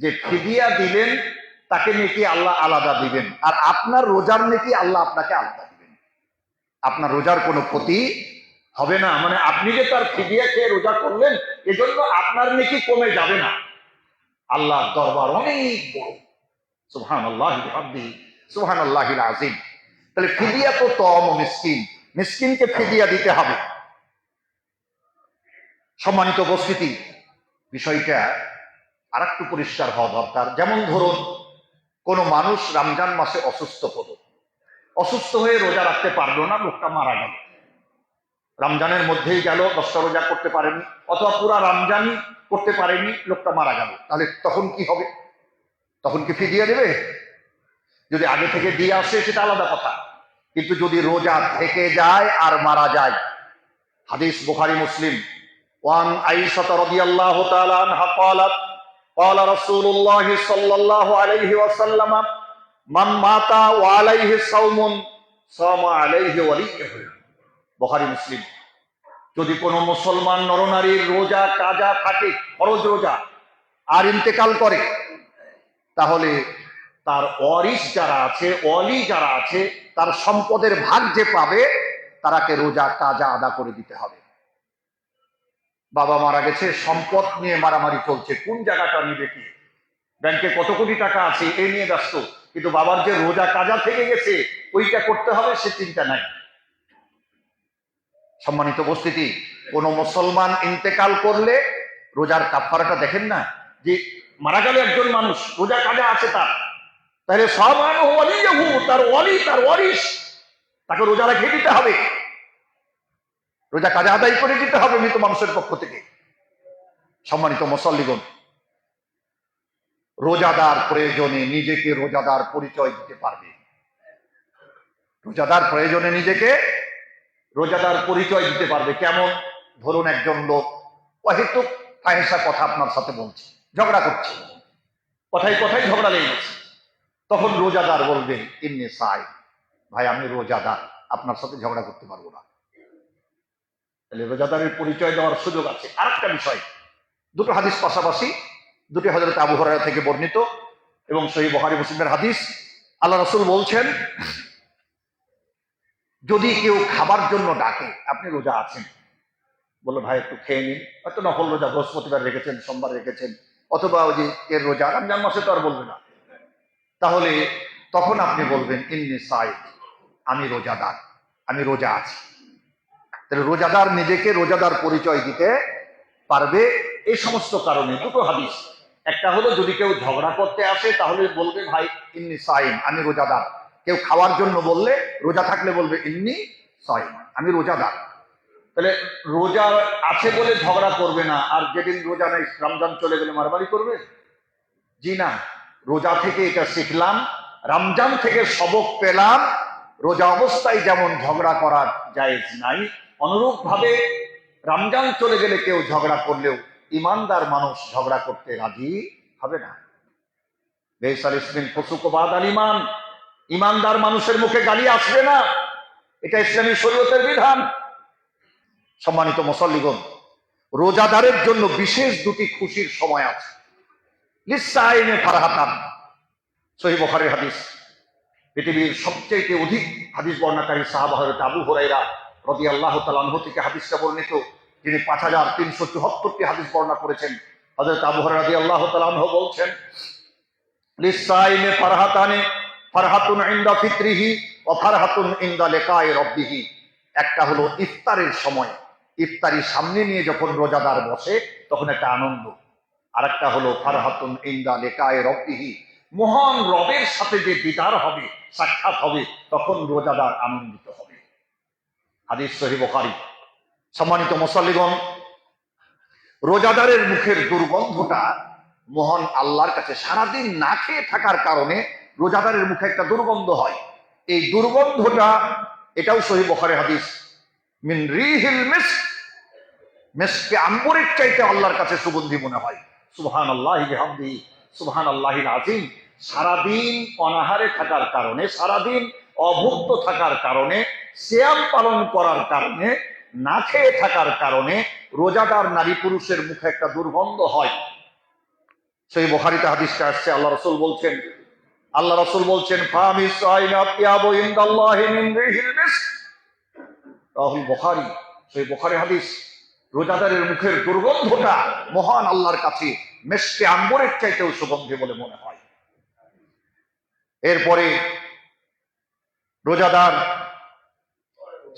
যে ফিদিয়া দিলেন তাকে নেকি আল্লাহ আলাদা দিবেন, আর আপনার রোজার নেকি আল্লাহ আপনাকে আলাদা দিবেন। আপনার রোজার কোনো ক্ষতি হবে না, মানে আপনি যে তার ফিদিয়া খেয়ে রোজা করলেন এজন্য আপনার নেকি কমে যাবে না। আল্লাহর দরবার অনেক বড়। সুবহানাল্লাহি ওয়া বিহামদিহি, সুবহানাল্লাহিল আযীম। তাহলে ফিদিয়া তো তম মিসকিন, মিসকিনকে ফিদিয়া দিতে হবে। সম্মানিত উপস্থিতি, বিষয়টা আর একটু পরিষ্কার হওয়া দরকার। যেমন ধরুন, কোন মানুষ রমজান মাসে অসুস্থ হলো, অসুস্থ হয়ে রোজা রাখতে পারলো না, লোকটা মারা গেল। রমজানের মধ্যেই গেল, 10টা রোজা করতে পারেনি, অথবা পুরা রমজানই করতে পারেনি, লোকটা মারা গেল। তাহলে তখন কি হবে? তখন কি ফিদিয়া দেবে? যদি আগে থেকে দিয়ে আসে সেটা আলাদা কথা, কিন্তু যদি রোজা থেকে যায় আর মারা যায়, হাদিস বুখারী মুসলিম, ওয়ান আয়েশা রাদিয়াল্লাহু তাআলা আনহা ক্বালাত ক্বালা রাসূলুল্লাহ সাল্লাল্লাহু আলাইহি ওয়াসাল্লাম মান মাতা ওয়া আলাইহি সাওমুন সামা আলাইহি ওয়ালিয়ুহু। বুখারী মুসলিম। যদি কোনো মুসলমান নরনারীর রোজা কাজা থাকে, ফরজ রোজা, আর ইন্তেকাল করে, তাহলে তার ওয়ারিস যারা আছে, ওয়ালি যারা আছে, তার সম্পদের ভাগ যে পাবে তারাকে রোজা কাজা আদা করে দিতে হবে। বাবা মারা গেছে, সম্পদ নিয়ে মারামারি চলছে, কোন জায়গাটা নিবে কি, ব্যাংকে কত কোটি টাকা আছে এই নিয়ে ব্যস্ত, কিন্তু বাবার যে রোজা কাজা থেকে গেছে ওইটা করতে হবে সে চিন্তা নাই। সম্মানিত উপস্থিতি, কোন মুসলমান ইন্তেকাল করলে রোজার কাফারাটা দেখেন না, যে মারা গেল একজন মানুষ, রোজা কাজা আছে তার, তাহলে সামানহু ওয়ালিয়ুহু, তার ওয়ালি, তার ওয়ারিস, তাকে রোজা রেখে দিতে হবে, রোজা কাজা আদায় করে দিতে হবে মৃত মানুষের পক্ষ থেকে। সম্মানিত মুসল্লিগণ, রোজাদার প্রয়োজনে নিজেকে রোজাদার পরিচয় দিতে পারবে। রোজাদার প্রয়োজনে নিজেকে রোজাদার পরিচয় দিতে পারবে। কেমন? ধরুন একজন লোক অহেতুক ফাহিশা কথা আপনার সাথে বলছে, ঝগড়া করছে, কথায় কথায় ঝগড়া লেগে গেছে, তখন রোজাদার বলবেন, ইন্নী সাইম, ভাই আমি রোজাদার, আপনার সাথে ঝগড়া করতে পারবো না। তাহলে রোজাদারের পরিচয় দেওয়ার সুযোগ আছে। আরেকটা বিষয়, দুটো হাদিস পাশাপাশি, দুটি হযরত আবু হুরায়রা থেকে বর্ণিত এবং সহিহ বুখারী মুসলিমের হাদিস। আল্লাহ রাসূল বলছেন, যদি কেউ খাবার জন্য ডাকে, আপনি রোজা আছেন, বললো ভাই একটু খেয়ে নিন, হয়তো নফল রোজা, বৃহস্পতিবার রেখেছেন, সোমবার রেখেছেন, অথবা ওই যে এর রোজা, রমজান মাসে তো আর বলবে না, তাহলে তখন আপনি বলবেন, ইন্নী সাইম, আমি রোজাদার, আমি রোজা আছি। তাহলে রোজাদার নিজেকে রোজাদার পরিচয় দিতে পারবে এই সমস্ত কারণে। দুটো হাদিস, একটা হলো যদি কেউ ঝগড়া করতে আসে তাহলে বলবে ভাই ইন্নী সাইম, আমি রোজাদার। কেউ খাওয়ার জন্য বললে, রোজা থাকলে বলবে ইন্নী সাইম, আমি রোজাদার। তাহলে রোজা আছে বলে ঝগড়া করবে না, আর যেদিন রোজা নেই, রমজান চলে গেলে মারামারি করবে? জি না, রোজা থেকে এটা শিখলাম, রমজান থেকে সবক পেলাম, রোজা অবস্থায় যেমন ঝগড়া করার জায়েজ নাই, অনুরূপ ভাবে রমজান চলে গেলে কেউ ঝগড়া করলেও ইমানদার মানুষ ঝগড়া করতে রাজি হবে না। বেসাল ইসমিন ফুসুক বাদাল ঈমান, ইমানদার মানুষের মুখে গালি আসবে না, এটা ইসলামী শরীয়তের বিধান। সম্মানিত মুসল্লিগণ, রোজাদারের জন্য বিশেষ দুটি খুশির সময় আছে। লিসাইমে ফারহাতান, সহিহ বুখারীর হাদিস। পৃথিবীর সবচেয়ে অধিক হাদিস বর্ণনাকারী সাহাবা হযরত আবু হুরায়রা রাদিয়াল্লাহু তাআলা আনহু থেকে হাদিসটা বর্ণিত, যিনি 5374টি হাদিস বর্ণনা করেছেন। হযরত আবু হুরায়রা রাদিয়াল্লাহু তাআলা আনহু বলছেন, লিসাইমে ফারহাতানে, ফারহাতুন ইনদা ফিত্রিহি ওয়া ফারহাতুন ইনদা লিকাই রাব্বিহি। একটা হলো ইফতারের সময়, ইফতারি সামনে নিয়ে যখন রোজাদার বসে তখন একটা আনন্দ। আরেকটা হলো ফারহাতুন ইনদা লিকাই রাব্বিহি, মহান রবের সাথে যে দিদার হবে, সাক্ষাৎ হবে, তখন রোজাদার আনন্দিত হবে। হাদিস সহিহ বুখারী। সম্মানিত মুসল্লিগণ, রোজাদারের মুখের দুর্গন্ধটা মহান আল্লাহর কাছে, সারাদিন না খেয়ে থাকার কারণে রোজাদারের মুখে একটা দুর্গন্ধ হয়, এই দুর্গন্ধটা এটাও সহিহ বুখারী হাদিস, মিন রিহিল মিস্ক, মিস্কে আম্বরের চাইতে আল্লাহর কাছে সুগন্ধি মনে হয়। সুবহানাল্লাহি বিহামদিহি সুবহানাল্লাহিল আযীম। সারাদিন অনাহারে থাকার কারণে, সারাদিন অভুক্ত থাকার কারণে, সিয়াম পালন করার কারণে, না খেয়ে থাকার কারণে রোজাদার নারী পুরুষের মুখে একটা দুর্গন্ধ হয়। সেই বুখারীতে হাদিসটা আসছে, আল্লাহ রাসূল বলছেন ফামিস সাইনাতিয়াবু ইনদাল্লাহি মিন রিহিল মিস্ক। রাহুল বুখারী, সেই বুখারী হাদিস। রোজাদারের মুখের দুর্গন্ধটা মহান আল্লাহর কাছে মিশকে আম্বরের চাইতেও সুগন্ধি বলে মনে হয়। এরপরে রোজাদার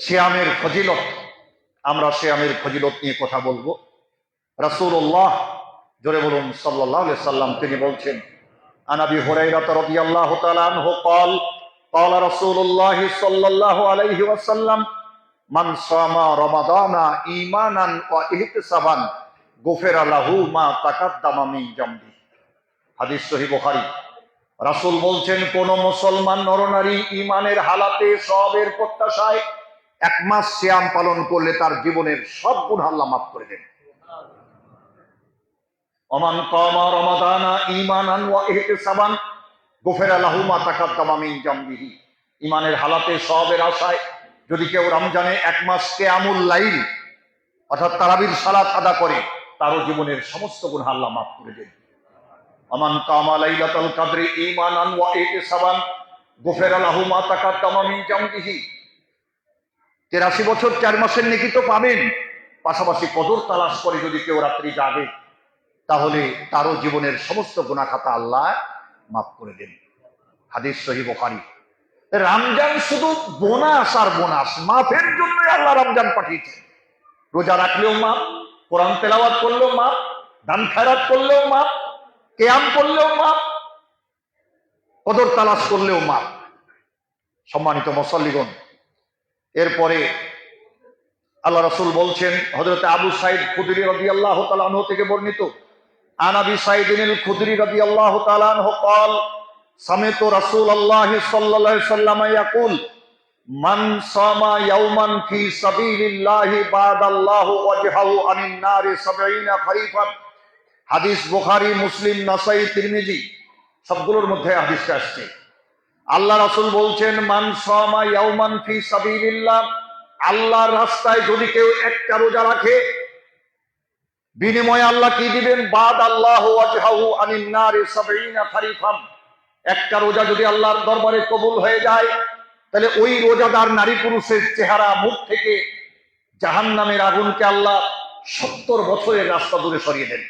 সিয়ামের ফজিলত, আমরা সিয়ামের ফজিলত নিয়ে কথা বলবো। রাসূলুল্লাহ, জোরে বলুন সাল্লাল্লাহু আলাইহি সাল্লাম, তিনি বলছেন আন আবি হুরায়রা রাদিয়াল্লাহু তাআলা আনহু قال قال رسول الله صلى الله عليه وسلم মান সামা রমাদানা ঈমানান ওয়া ইহতিসাবান গুফিরা লাহু মা তাকাদ্দামা মিন জামবি। হাদিস সহিহ বুখারী। রাসূল বলছেন, কোন মুসলমান নরনারী ঈমানের হালাতে সওয়াবের প্রত্যাশায় এক মাস সিয়াম পালন করলে তার জীবনের সব গুনাহ আল্লাহ মাফ করে দেন। ওমান কামা রমাদানা ঈমানান ওয়া ইহতিসাবান গুফিরা লাহু মা তাকাদ্দামা মিন জামবিহি। ঈমানের হালাতে সওয়াবের আশায় যদি কেউ রমজানে এক মাস কিয়ামুল লাইল অর্থাৎ তারাবির সালাত আদা করে, তারও জীবনের সমস্ত গুনাহ আল্লাহ মাফ করে দেন। আমান কামা লাইলাতুল কদরি ঈমানান ওয়া ইহতিসাবান গুফিরা লাহু মা তাকাদ্দামা মিন জামবিহি। 83 বছর 4 মাসের নেকি তো পাবেন, পাশাপাশি কদর তালাশ করে যদি কেউ রাত্রি জাগে, তাহলে তারও জীবনের সমস্ত গুনাহ খাতা আল্লাহ মাফ করে দেন। হাদিস সহিহ বুখারী। রমজান শুধু বোনাস আর বোনাস, মাফের জন্য আল্লাহ রমজান পাঠিয়েছেন। রোজা রাখলেও মাফ, কোরআন তেলাওয়াত করলেও মাফ, দান খায়রাত করলেও মাফ, কিয়াম করলেও মাফ, কদর তালাশ করলেও মাফ। সম্মানিত মুসল্লিগণ, এরপরে আল্লাহ রাসূল বলছেন, হযরত আবু সাঈদ খুদরি রাদিয়াল্লাহু তাআলা আনহু থেকে বর্ণিত, আন আবি সাঈদিল খুদরি রাদিয়াল্লাহু তাআলা আনহু قال সামিতু রাসূলুল্লাহ সাল্লাল্লাহু আলাইহি ওয়াসাল্লাম ইয়াকুল মান সামা ইয়াওমান ফি সাবিলিল্লাহি বাদাল্লাহু ওয়াজহাহু আনিন নারি 70 খরিফান। হাদিস বুখারী, মুসলিম, নাসাঈ, তিরমিজি সবগুলোর মধ্যে হাদিসটা আসছে। আল্লাহ রাসূল বলছেন, মান সামা ইয়াওমান ফি সাবিলিল্লাহ, আল্লাহর রাস্তায় যদি কেউ একটা রোজা রাখে, বিনিময়ে আল্লাহ কি দিবেন? বাদাল্লাহু ওয়াজহাহু আনিন নারি 70 খরিফান। একটা রোজা যদি আল্লাহর দরবারে কবুল হয়ে যায়, তাহলে ওই রোজাদার নারী পুরুষের চেহারা মুখ থেকে জাহান্নামের আগুনকে আল্লাহ 70 বছরের রাস্তা দূরে সরিয়ে দেন।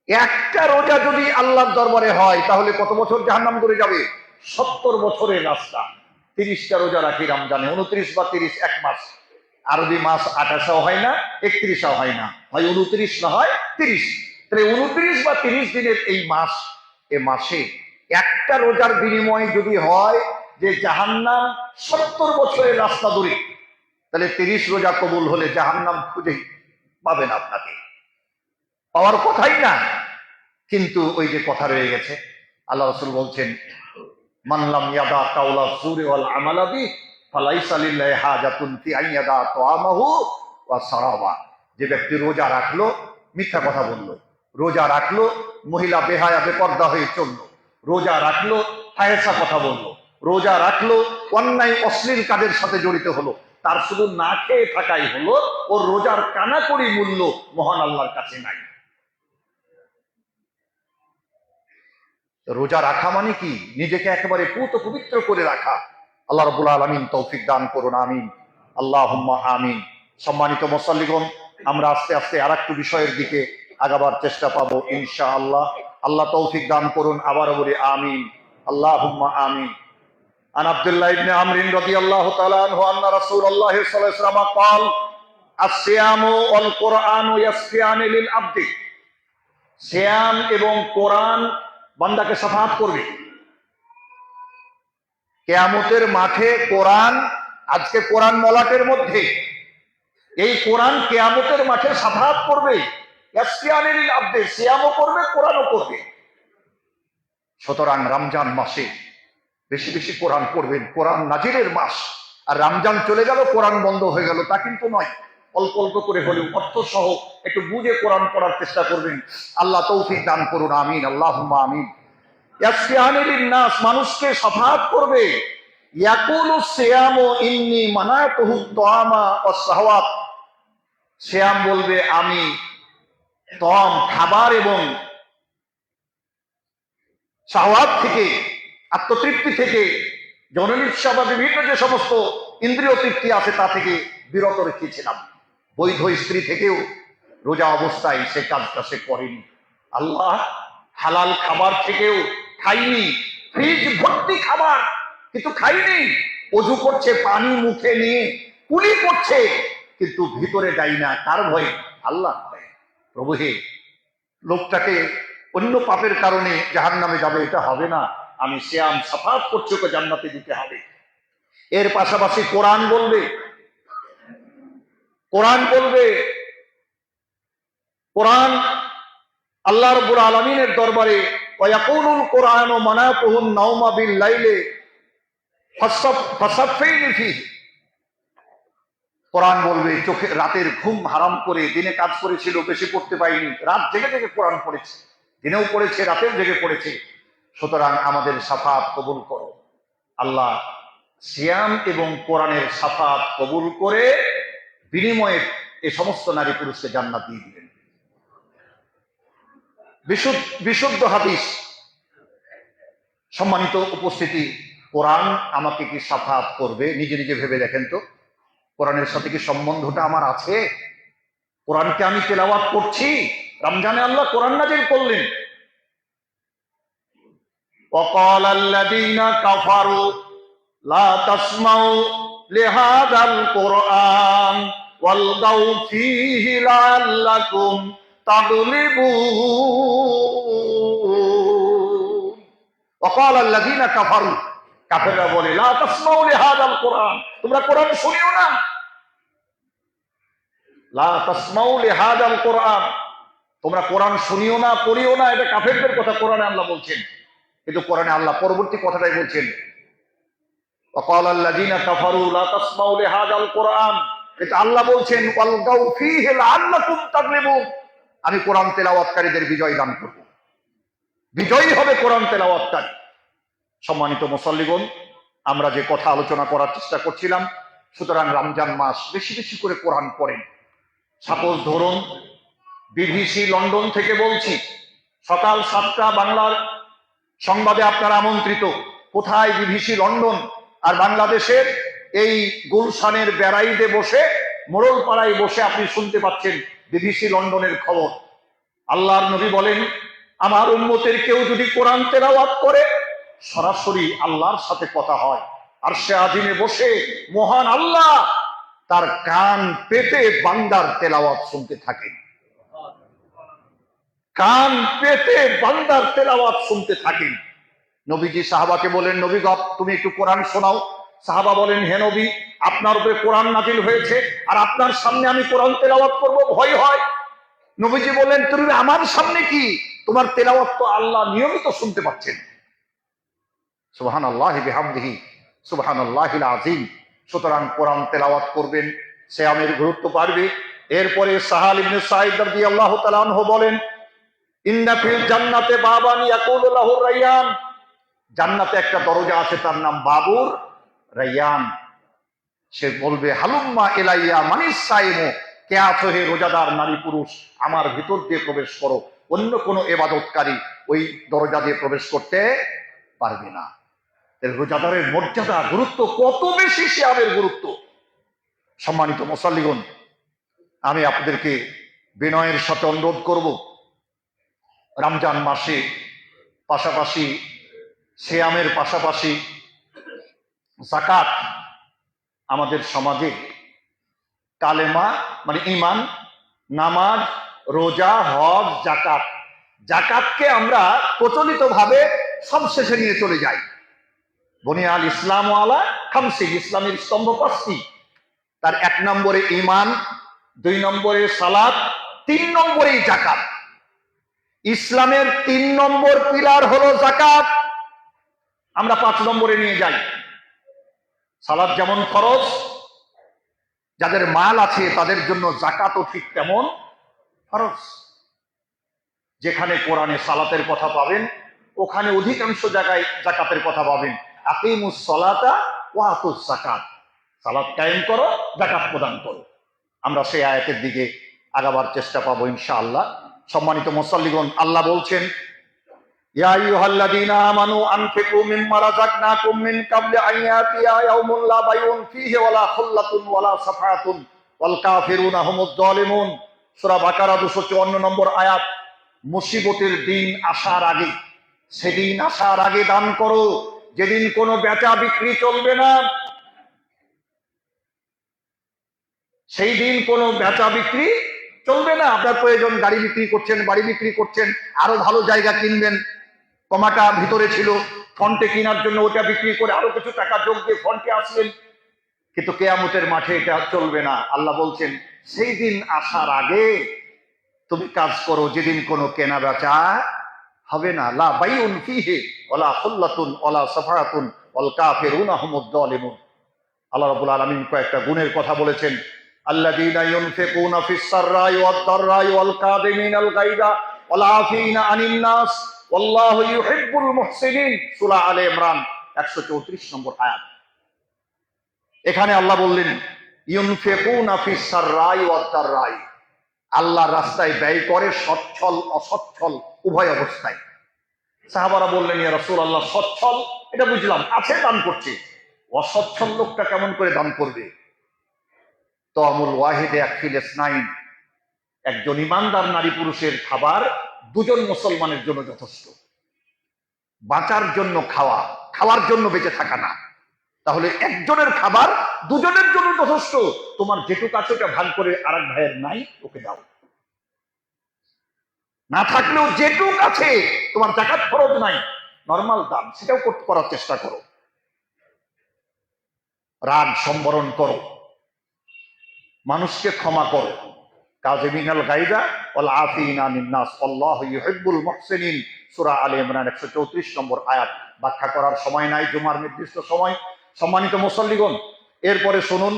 একটা রোজা যদি আল্লাহর দরবারে হয়, তাহলে কত বছর জাহান্নাম দূরে যাবে? 70 বছরের রাস্তা। 30টা রোজা রাখি রমজানে, 29 বা 30, এক মাস। আরবি মাস 28 হয় না, 31 হয় না, হয় 29 না হয় 30। তাহলে 29 বা 30 দিনের এই মাস, এ মাসে একটা রোজার বিনিময়ে যদি হয় যে জাহান্নাম 70 বছরের রাস্তা দূরে, তাহলে 30 রোজা কবুল হলে জাহান্নাম খুঁজেই পাবেন আপনাকে, পাওয়ার কথাই না। কিন্তু ওই যে কথা রয়ে গেছে, আল্লাহ রাসূল বলছেন, মান লাম ইয়াদা কাওলা যুরি ওয়াল আমালা বি ফালাইসা লিল্লাহি হাজাতুন ফি আন ইয়াদা তাআমাহু ওয়া সারাবা। যে ব্যক্তি রোজা রাখলো, মিথ্যা কথা বললো, রোজা রাখলো, মহিলা বেহায়া বেপর্দা হয়ে চললো, রোজা রাখলো, ফাহেসা কথা বললো, রোজা রাখলো, অন্যায় অশ্লীল কাজের সাথে জড়িত হলো, তার শুধু না খেয়ে থাকাই হলো, ওর রোজার কানাকড়ি মূল্য মহান আল্লাহর কাছে নাই। রোজা রাখা মানে কি? নিজেকে একেবারে পুত পবিত্র করে রাখা। আল্লাহ রাব্বুল আলামিন তৌফিক দান করুন, আমিন, আল্লাহুম্মা আমিন। সম্মানিত মুসল্লিগণ, আমরা আস্তে আস্তে আরেকটু বিষয়ের দিকে আগাবার চেষ্টা পাবো ইনশাআল্লাহ। আল্লাহ তৌফিক দান করুন, আবারও বলি আমিন, আল্লাহুম্মা আমিন। আন আব্দুল্লাহ ইবনে আমর রাদিয়াল্লাহু তাআলা আনহু আন্না রাসূলুল্লাহ সাল্লাল্লাহু আলাইহি ওয়াসাল্লাম قال الصيام والقرآن يسفيان للعبد। সিয়াম এবং কোরআন বান্দাকে শাফাআত করবে কিয়ামতের মাঠে। কোরআন, আজকে কোরআন মলাটের মধ্যে, এই কোরআন কিয়ামতের মাঠে শাফাআত করবে। ইয়াসফিয়ানি লিল আবদি, সিয়ামও করবে, কোরআনও করবে। সুতরাং রমজান মাসে বেশি বেশি কোরআন পড়বেন। কোরআন নাজিরের মাস, আর রমজান চলে গেল কোরআন বন্ধ হয়ে গেল তা কিন্তু নয়। অল্প অল্প করে হলেও অর্থ সহ একটু বুঝে কোরআন পড়ার চেষ্টা করবেন। আল্লাহ তৌফিক দান করুন, আমিন, আল্লাহুম্মা আমিন। ইয়াসফিয়ানিল নাস, মানুষকে সাফাত করবে। ইয়াকুলু সিয়ামু ইন্নী মানাতুহু তাআমা ওয়াস শাহওয়াত, সিয়াম বলবে আমি তম খাবার এবং শাহওয়াত থেকে, আত্মতৃপ্তি থেকে, যৌননিচ্ছা বা বিভিন্ন যে সমস্ত ইন্দ্রিয় তৃপ্তি আছে তা থেকে বিরত রেখেছিলাম। বৈধ স্ত্রী থেকেও রোজা অবস্থায় সে কাজটা সে করেনি। আল্লাহ হালাল খাবার থেকেও খাইনি, ফ্রিজ ভর্তি খাবার কিন্তু খাইনি। অজু করছে পানি মুখে নিয়ে, কুলি করছে কিন্তু ভিতরে যাই না। কার ভয়ে? আল্লাহ ভয়ে। প্রভু হে, লোকটাকে অন্য পাপের কারণে জাহান্নামে যাবে, এটা হবে না। আমি সিয়াম সাফাত করছি, ওকে জান্নাতে দিতে হবে। এর পাশাপাশি কোরআন বলবে, কোরআন বলবে। কোরআন আল্লাহ রাব্বুল আলামিনের দরবারে ওয়ায়াকুলুল কোরআনু মানাতুহুন নাওমা বিল লাইলি ফাসাফাইনি ফিহি, কোরআন বলবে চোখে রাতের ঘুম হারাম করে দিনে কাজ করেছিল, বেশি পড়তে পাইনি, রাত জেগে জেগে কোরআন পড়েছে, দিনেও পড়েছে রাতেও জেগে পড়েছে। সুতরাং আমাদের সাফাত কবুল করো। আল্লাহ সিয়াম এবং কোরআনের সাফাত কবুল করে বিনিময়ে এই সমস্ত নারী পুরুষকে জান্নাত দিয়ে দিবেন। বিশুদ্ধ হাদিস। সম্মানিত উপস্থিতি, কোরআন আমাকে কি সাফাত করবে? নিজে নিজে ভেবে দেখেন তো, কোরআনের সাথে কি সম্বন্ধটা আমার আছে? কোরআনকে আমি তেলাওয়াত করছি। রমজানে আল্লাহ কোরআন নাযিল করলেন। وقال الذين كفروا لا تسمعوا لهذا القرآن والغوا فيه لعلكم تغلبون। وقال الذين كفروا, কাফেররা বলে লা তাসমাউ লিহাদাল কোরআন, তোমরা কোরআন শুনিও না। লা তাসমাউ লিহাদাল কোরআন, তোমরা কোরআন শুনিও না, পড়িও না। এটা কাফেরদের কথা কোরআনে আল্লাহ বলছেন। কিন্তু কোরআনে আল্লাহ পরবর্তী কথাটাই বলছেন, وقال الذين كفروا لا تسمعوا لهذا القرآن, এটা আল্লাহ বলছেন ওয়ালগাউ ফীহি লাআল্লাকুম তাগলিবুন, আমি কোরআন তেলাওয়াতকারীদের বিজয় দান করব। বিজয়ী হবে কোরআন তেলাওয়াতকারী। সম্মানিত মুসল্লিগণ, আমরা যে কথা আলোচনা করার চেষ্টা করছিলাম, সুতরাং রমজান মাস বেশি বেশি করে কোরআন পড়েন। সাপোজ ধরুন বিবিসি লন্ডন থেকে বলছি, সকাল 7টা বাংলার সংবাদে আপনারা আমন্ত্রিত। কোথায়? BBC London. আর বাংলাদেশের এই গুলশানের বেড়াইতে বসে, মোড়লপাড়ায় বসে আপনি শুনতে পাচ্ছেন বিবিসি লন্ডনের খবর। আল্লাহর নবী বলেন, আমার উম্মতের কেউ যদি কোরআন তেলাওয়াত করে সরাসরি আল্লাহর সাথে কথা হয়। আর সে আজিমে বসে মহান আল্লাহ তার কান পেতে বান্দার তেলাওয়াত শুনতে থাকেন। কান পেতে বান্দার তেলাওয়াত শুনতে থাকেন। নবীজি সাহাবাকে বলেন, নবী গো তুমি একটু কোরআন শোনাও। সাহাবা বলেন, হে নবী, আপনার উপরে কোরআন নাজিল হয়েছে আর আপনার সামনে আমি কোরআন তেলাওয়াত করব, ভয় হয়। নবীজি বলেন, তুমি আমার সামনে কি? তোমার তেলাওয়াত তো আল্লাহ নিয়মিত শুনতে পাচ্ছেন। সুবহানাল্লাহি বিহামদিহি সুবহানাল্লাহিল আযীম। সুতরাং কোরআন তেলাওয়াত করবেন, সিয়ামের গুরুত্ব বাড়বে। এরপরে সাহাল ইবনে সাঈদ রাদিয়াল্লাহু তাআলা আনহু বলেন, ইন্না ফিল জান্নাতে বাবান ইয়াকুলু লাহু রায়্যান, জান্নাতে একটা দরজা আছে তার নাম বাবুর রায়্যান। সে বলবে, হালুম্মা ইলাইয়া মানিস সাইমু, কে আছো হে রোজাদার নারী পুরুষ, আমার ভিতর দিয়ে প্রবেশ করো। অন্য কোনো ইবাদতকারী ওই দরজা দিয়ে প্রবেশ করতে পারবে না। রোজাদারের মর্যাদা, গুরুত্ব কত বেশি, সিয়ামের গুরুত্ব। সম্মানিত মুসল্লিগণ, আমি আপনাদেরকে বিনয়ের সাথে অনুরোধ করব, রমজান মাসে পাশাপাশি সিয়ামের পাশাপাশি যাকাত আমাদের সমাজে কালেমা মানে ঈমান, নামাজ, রোজা, হজ, যাকাত, যাকাতকে আমরা প্রচলিতভাবে সবশেষে নিয়ে চলে যাই। বুনিয়াল ইসলাম আলা খামসি, ইসলামের স্তম্ভ 5টি। তার 1 নম্বরে ঈমান, 2 নম্বরে সালাত, 3 নম্বরে যাকাত। ইসলামের 3 নম্বর পিলার হলো যাকাত। আমরা 5 নম্বরে নিয়ে যাই। সালাত যেমন ফরজ, যাদের মাল আছে তাদের জন্য যাকাতও ঠিক তেমন ফরজ। যেখানে কোরআনে সালাতের কথা পাবেন ওখানে অধিকাংশ জায়গায় যাকাতের কথা পাবেন। আকিমুস সালাতা ওয়া আতুস যাকাত, সালাত কায়েম করো, যাকাত প্রদান করো। আমরা সেই আয়াতের দিকে আগাবার চেষ্টা পাবো ইনশাআল্লাহ। সম্মানিত মুসল্লিগণ, আল্লাহ বলছেন, ইয়া আইয়ুহাল্লাযীনা আমানু আনফিকু মিম্মা রাযাকনাকুম মিন ক্বাবলি আন ইয়াতিয়া ইয়াউমুন লা বাইউন ফীহি ওয়ালা খুল্লাতুন ওয়ালা শাফাআতুন ওয়াল কাফিরুনা হুমুজ জালিমুন। সূরা বাকারা 254 নম্বর আয়াত। মুসিবতের দিন আসার আগে, সেদিন আসার আগে দান করো যেদিন কোনো বেচা বিক্রি চলবে না। সেই দিন কোনো বেচা বিক্রি চলবে না। আপনার প্রয়োজন, গাড়ি বিক্রি করছেন, বাড়ি বিক্রি করছেন, আরো ভালো জায়গা কিনবেন, কমাটা ভিতরে ছিল, ফন্টে কেনার জন্য ওটা বিক্রি করে আরো কিছু টাকা যোগ দিয়ে ফন্টে আসলেন, কিন্তু কেয়ামতের মাঠে এটা চলবে না। আল্লাহ বলছেন সেই দিন আসার আগে তুমি কাজ করো যেদিন কোনো কেনা বেচা হবে না। লা বাইউন ফীহি ওয়ালা খুল্লাতুন ওয়ালা শাফাআতুন ওয়াল কাফিরুনা হুমুজ জালিমুন। আল্লাহ রাব্বুল আলামিন কয়েকটা গুণের কথা বলেছেন। আল্লাযীনা ইউনফিকুনা ফিস সাররাই ওয়াদ দাররাই ওয়াল কাযিমিনাল গায়যা ওয়াল আফিনা আনিন নাস ওয়াল্লাহু ইউহিব্বুল মুহসিনিন। সূরা আলে ইমরান 134 নম্বর আয়াত। এখানে আল্লাহ বললেন ইউনফিকুনা ফিস সাররাই ওয়াদ দাররাই, আল্লাহর রাস্তায় ব্যয় করে সচ্ছল অসচ্ছল উভয় অবস্থায়। সাহাবারা বললেন, ইয়া রাসূলুল্লাহ, সচ্ছল এটা বুঝলাম, আছে দান করছে, অসচ্ছল লোকটা কেমন করে দান করবে? তমুল ওয়াহিদে একফিল ইসনাইন, একজন ইমানদার নারী পুরুষের খাবার দুজন মুসলমানের জন্য যথেষ্ট। বাঁচার জন্য খাওয়া, খাওয়ার জন্য বেঁচে থাকা না। তাহলে একজনের খাবার দুজনের জন্য যথেষ্ট। তোমার যেটুকু আছে ওটা ভাগ করে আরেক ভাইয়ের নাই ওকে দাও। না থাকলেও যেটুকু আছে, তোমার যাকাত ফরজ নাই, নরমাল দাম, সেটাও করার চেষ্টা করো। রাগ সম্বরণ করো, মানুষকে ক্ষমা করো। কাযিমিনাল গায়যা ওয়াল আফিনা আনিন নাস আল্লাহু ইউহিব্বুল মুহসিনিন। সূরা আলে ইমরান 134 নম্বর আয়াত। ব্যাখ্যা করার সময় নাই, জুমার নির্দিষ্ট সময়। সম্মানিত মুসল্লিগণ, এরপরে শুনুন,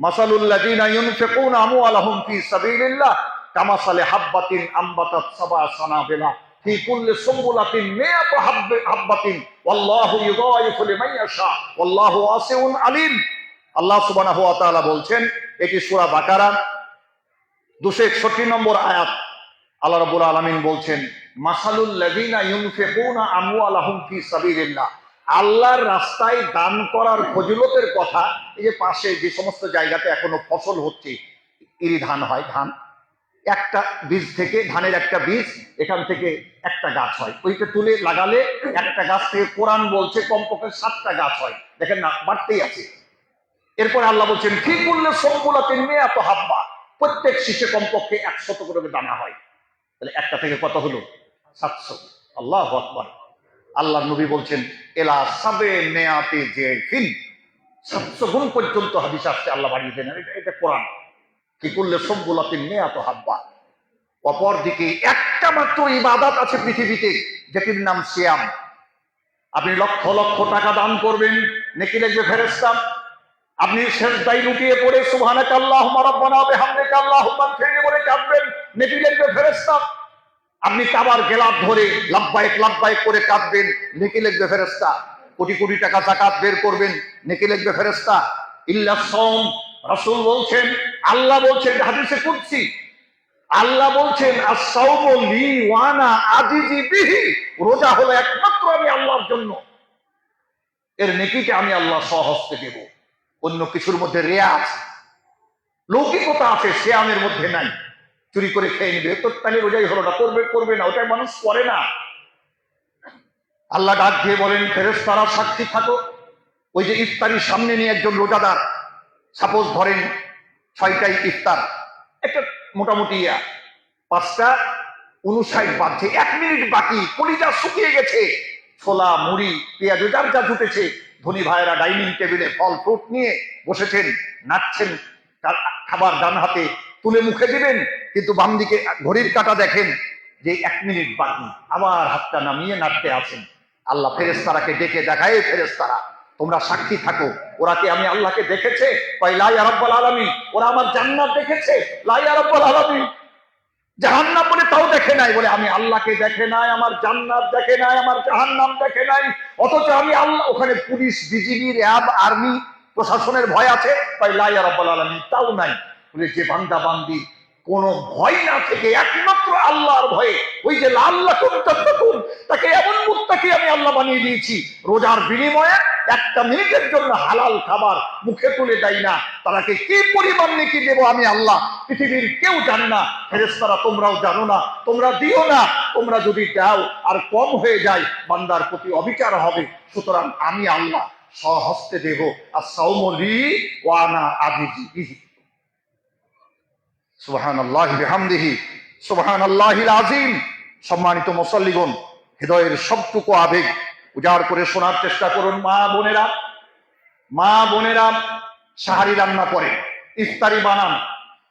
মাসালুল লাযিনা ইউনফিকুনা আমওয়ালাহুম ফি সাবিলিল্লাহ কামাসালি হাববাতিন আম্বাতাত সাবআ সানাবিলা ফি কুল্লি সুমবুলাতিন মিয়াতু হাববাতিন ওয়াল্লাহু ইউযায়িফু লিমান ইয়াশা ওয়াল্লাহু ওয়াসিউন আলিম। আল্লাহ সুবহানাহু ওয়া তাআলা বলছেন, এটি সূরা বাকারা 261 নম্বর আয়াত। আল্লাহ রাব্বুল আলামিন বলছেন, মাসালুল লাযিনা ইউনফিকুনা আমওয়ালাহুম ফি সাবিলিল্লাহ, আল্লাহর রাস্তায় দান করার ফজিলতের কথা। এই যে পাশে যে সমস্ত জায়গাতে এখনো ফসল হচ্ছে, ইরি ধান হয়, ধান একটা বীজ থেকে, ধানের একটা বীজ, এখান থেকে একটা গাছ হয়, ওইটা তুলে লাগালে একটা গাছ থেকে কোরআন বলছে কমপক্ষে 7টা গাছ হয়। দেখেন না, বাড়তেই আছে। এরপরে আল্লাহ বলছেন ফি কুল্লি সুমবুলাতিন মিয়াতু হাব্বা, প্রত্যেক শীষে কমপক্ষে 100 করে দানা হয়। তাহলে একটা থেকে কত হলো? 700। আল্লাহু আকবার। আল্লাহ নবী বলছেন এলা সাবে নেয়াতে যে ফিন, 700 গুণ পর্যন্ত হাদিস আসছে আল্লাহ বাড়িয়ে দেন। এটা কোরআন। কি করলে সুমবুলাতিন মিয়াতু হাব্বা। অপর দিকে একটা মাত্র ইবাদত আছে পৃথিবীতে, যেটির নাম সিয়াম। আপনি লক্ষ লক্ষ টাকা দান করবেন, নেকি লিখবে ফেরেশতা। আপনি সেজদায় লুটিয়ে পড়ে সুবহানাকা আল্লাহুম্মা রাব্বানা ওয়া বিহামদিকা আল্লাহুম্মা ইগফিরলি বলে কাঁদবেন, নেকি লিখবে ফেরেশতা। আপনি কাবার গেলাপ ধরে লাব্বাইক লাব্বাইক করে কাঁদবেন, নেকি লিখবে ফেরেশতা। কোটি কোটি টাকা যাকাত বের করবেন, নেকি লিখবে ফেরেশতা। ইল্লা সাওম, রাসূল বলছেন, আল্লাহ বলছেন, হাদিসে কুদসি, আল্লাহ বলছেন আস-সাওমু লি ওয়া আনা আজিজি বিহি, রোজা হলো একমাত্র আমি আল্লাহর জন্য, এর নেকিটা আমি আল্লাহ স্বহস্তে দেব। অন্য কিছুর মধ্যে রিয়া আছে, লৌকিকতা আছে, সিয়ামের মধ্যে নাই। চুরি করে খেয়ে নিবে তো তাহলে রোজাই হলো না, করবে না, ওটাই মানুষ করে না। আল্লাহ ডাক দিয়ে বলেন, ফেরেশতারা সাক্ষী থাকো। ওই যে ইফতারির সামনে নিয়ে একজন রোজাদার, সাপোজ ধরেন 6টায় ইফতার, একটা মোটামুটি 5:59 বাজছে, 1 মিনিট বাকি, কলিজা শুকিয়ে গেছে, ছোলা মুড়ি পেঁয়াজ যার যা জুটেছে, ধনী ভাইয়েরা ডাইনিং টেবিলে ফল ফ্রুট নিয়ে বসেছেন, নাচছেন, খাবার ডান হাতে তুলে মুখে দিবেন, কিন্তু বাম দিকে ঘড়ির কাঁটা দেখেন যে 1 মিনিট বাকি, আবার হাতটা নামিয়ে নাচতে আছেন। আল্লাহ ফেরেশতারাকে ডেকে দেখায়, ফেরেশতারা তোমরা সাক্ষী থাকো, ওরা কি আমি আল্লাহকে দেখেছে? কয় লা ইয়া রাব্বাল আলামিন। ওরা আমার জান্নাত দেখেছে? লা ইয়া রাব্বাল আলামিন। জাহান্নাম বলে তাও দেখে নাই, বলে আমি আল্লাহকে দেখে নাই, আমার জান্নাত দেখে নাই, আমার জাহান্নাম দেখে নাই, অথচ আমি আল্লাহ। ওখানে পুলিশ, বিজিবি, র্যাব, আর্মি, প্রশাসনের ভয় আছে? কয় লা ইয়া রাব্বাল আলামিন, তাও নাই। বলে যে বান্দা বান্দি কোনো ভয় না থেকে একমাত্র আল্লাহর ভয়ে, ওই যে লাল্লাকুম তাত্তাকুন, তাকে এমন মুত্তাকি আমি আল্লাহ বানিয়ে দিয়েছি, রোজার বিনিময়ে একটা মিনিটের জন্য হালাল খাবার মুখে তুলে দেয় না, তারাকে কি পরিমাণ নেকি দেবো আমি আল্লাহ পৃথিবীর কেউ জানে না। ফেরেশতারা তোমরাও জানো না, তোমরা দিও না। তোমরা যদি দাও আর কম হয়ে যায়, বান্দার প্রতি অবিচার হবে। সুতরাং আমি আল্লাহ স্বহস্তে দেব। আস-সাওমু লি ওয়া আনা আযিজি বিহি। সুবহানাল্লাহি বিহামদিহি সুবহানাল্লাহিল আযীম। সম্মানিত মুসল্লিগণ, হৃদয়ের সবটুকু আবেগ উজাড় করে শোনার চেষ্টা করুন। মা বোনেরা সাহারি রান্না করেন, ইফতারি বানান,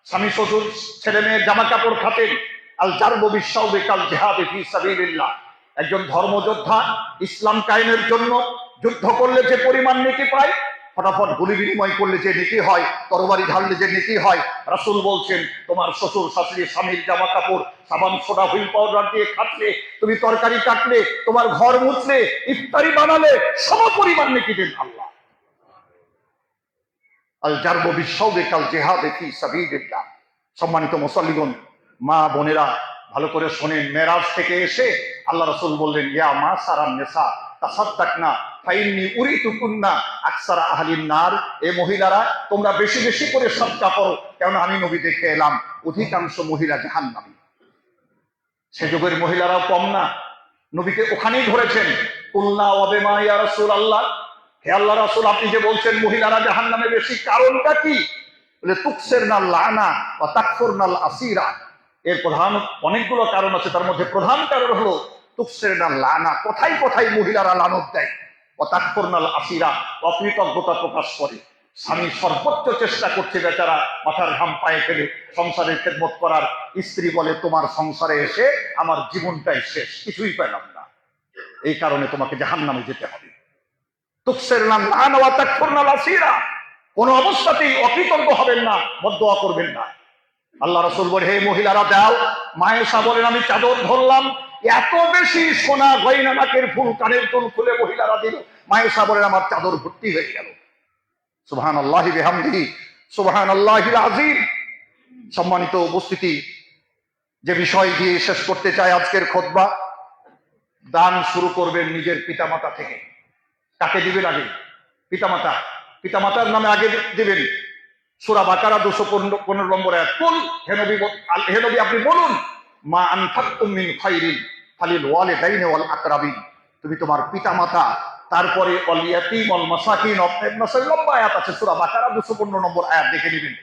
স্বামী শ্বশুর ছেলে মেয়ের জামা কাপড় খাতেন। আল জারবু বিশ-শাওবি কাল জিহাদি ফি সাবিলিল্লাহ। একজন ধর্মযোদ্ধা ইসলাম কায়েমের জন্য যুদ্ধ করলে যে পরিমাণ নেকি পায়, ফটাফট গুলি বিনিময় করলে যে নেকি হয়, তরবারি ঢাললে যে নেকি হয়, রাসূল বলছেন তোমার শ্বশুর শাশুড়ি স্বামীর জামা কাপড় সাবান সোডা হুইল পাউডার দিয়ে খাটলে, তুমি তরকারি কাটলে, তোমার ঘর মুছলে, ইফতারি বানালে, সম পরিমাণ নেকি দেন আল্লাহ। আল জারবু বিশ-শাওবি কাল জিহাদি ফি সাবিলিল্লাহ। সম্মানিত মুসল্লিগণ, মা বোনেরা ভালো করে শোনেন। মেরাজ থেকে এসে আল্লাহ রাসূল বললেন, ইয়া মাসারান নিসা তাসাদ্দাকনা ফাইন্নী উরিতুকুন্না আকসারা আহলিন নার। এ মহিলারা তোমরা বেশি বেশি করে সদকা করো, কেননা আমি নবী দেখে এলাম অধিকাংশ মহিলা জাহান্নামী। সে যুগের মহিলারাও কম না, নবীকে ওখানেই ধরেছেন। কুলনা ওয়া বিমা ইয়া রাসূলুল্লাহ, হে আল্লাহ রাসূল আপনি যে বলছেন মহিলারা জাহান্নামে বেশি, কারণটা কি? বলে তুকসিরনাল লানা ওয়া তাকফুরনাল আসীরা। এর প্রধান অনেকগুলো কারণ আছে, তার মধ্যে প্রধান কারণ হলো তুকসিরনাল লানা, কোথায় কোথায় মহিলারা লানত দেয়, ও তাকফুরনাল আসীরা, অকৃতজ্ঞতা প্রকাশ করে। স্বামী সর্বোচ্চ চেষ্টা করছে বেচারা, মাথার ঘাম পায়ে ফেলে সংসারের খেদমত করার, স্ত্রী বলে তোমার সংসারে এসে আমার জীবনটাই শেষ, কিছুই পেলাম না, এই কারণে তোমাকে জাহান্নামে যেতে হবে। তুকসিরনাল লানা ওয়া তাকফুরনাল আসীরা, কোন অবস্থাতেই অকৃতজ্ঞ হবেন না, বদদোয়া করবেন না। আল্লাহ রাসূল বলে, হে মহিলারা দাও। মায়েশা বলেন আমি চাদর ধরলাম, এত বেশি সোনা গয়না, নাকের ফুল, কানের ফুল খুলে মহিলারা দিল। মায়েশা বলেন আমার চাদর ভর্তি হয়ে গেল। সুবহানাল্লাহি বিহামদিহি সুবহানাল্লাহিল আযীম। সম্মানিত উপস্থিতি, যে বিষয় দিয়ে শেষ করতে চাই আজকের খুতবা, দান শুরু করবেন নিজের পিতামাতা থেকে। কাকে দিবেন আগে? পিতামাতা। পিতামাতার নামে আগে দিবেন। সূরা বাকারা 215 নম্বর আয়াত। কুল, হে নবী আপনি বলুন, মা আনফাকতুম মিন খায়রিন ফালিল ওয়ালিদাইনি ওয়াল আকরাবিন। তুমি তোমার পিতামাতা, তারপরে ওয়াল ইয়াতীম ওয়াল মাসাকিন, লম্বা আয়াত আছে সূরা বাকারা 215 নম্বর আয়াত, দেখে নেবেন।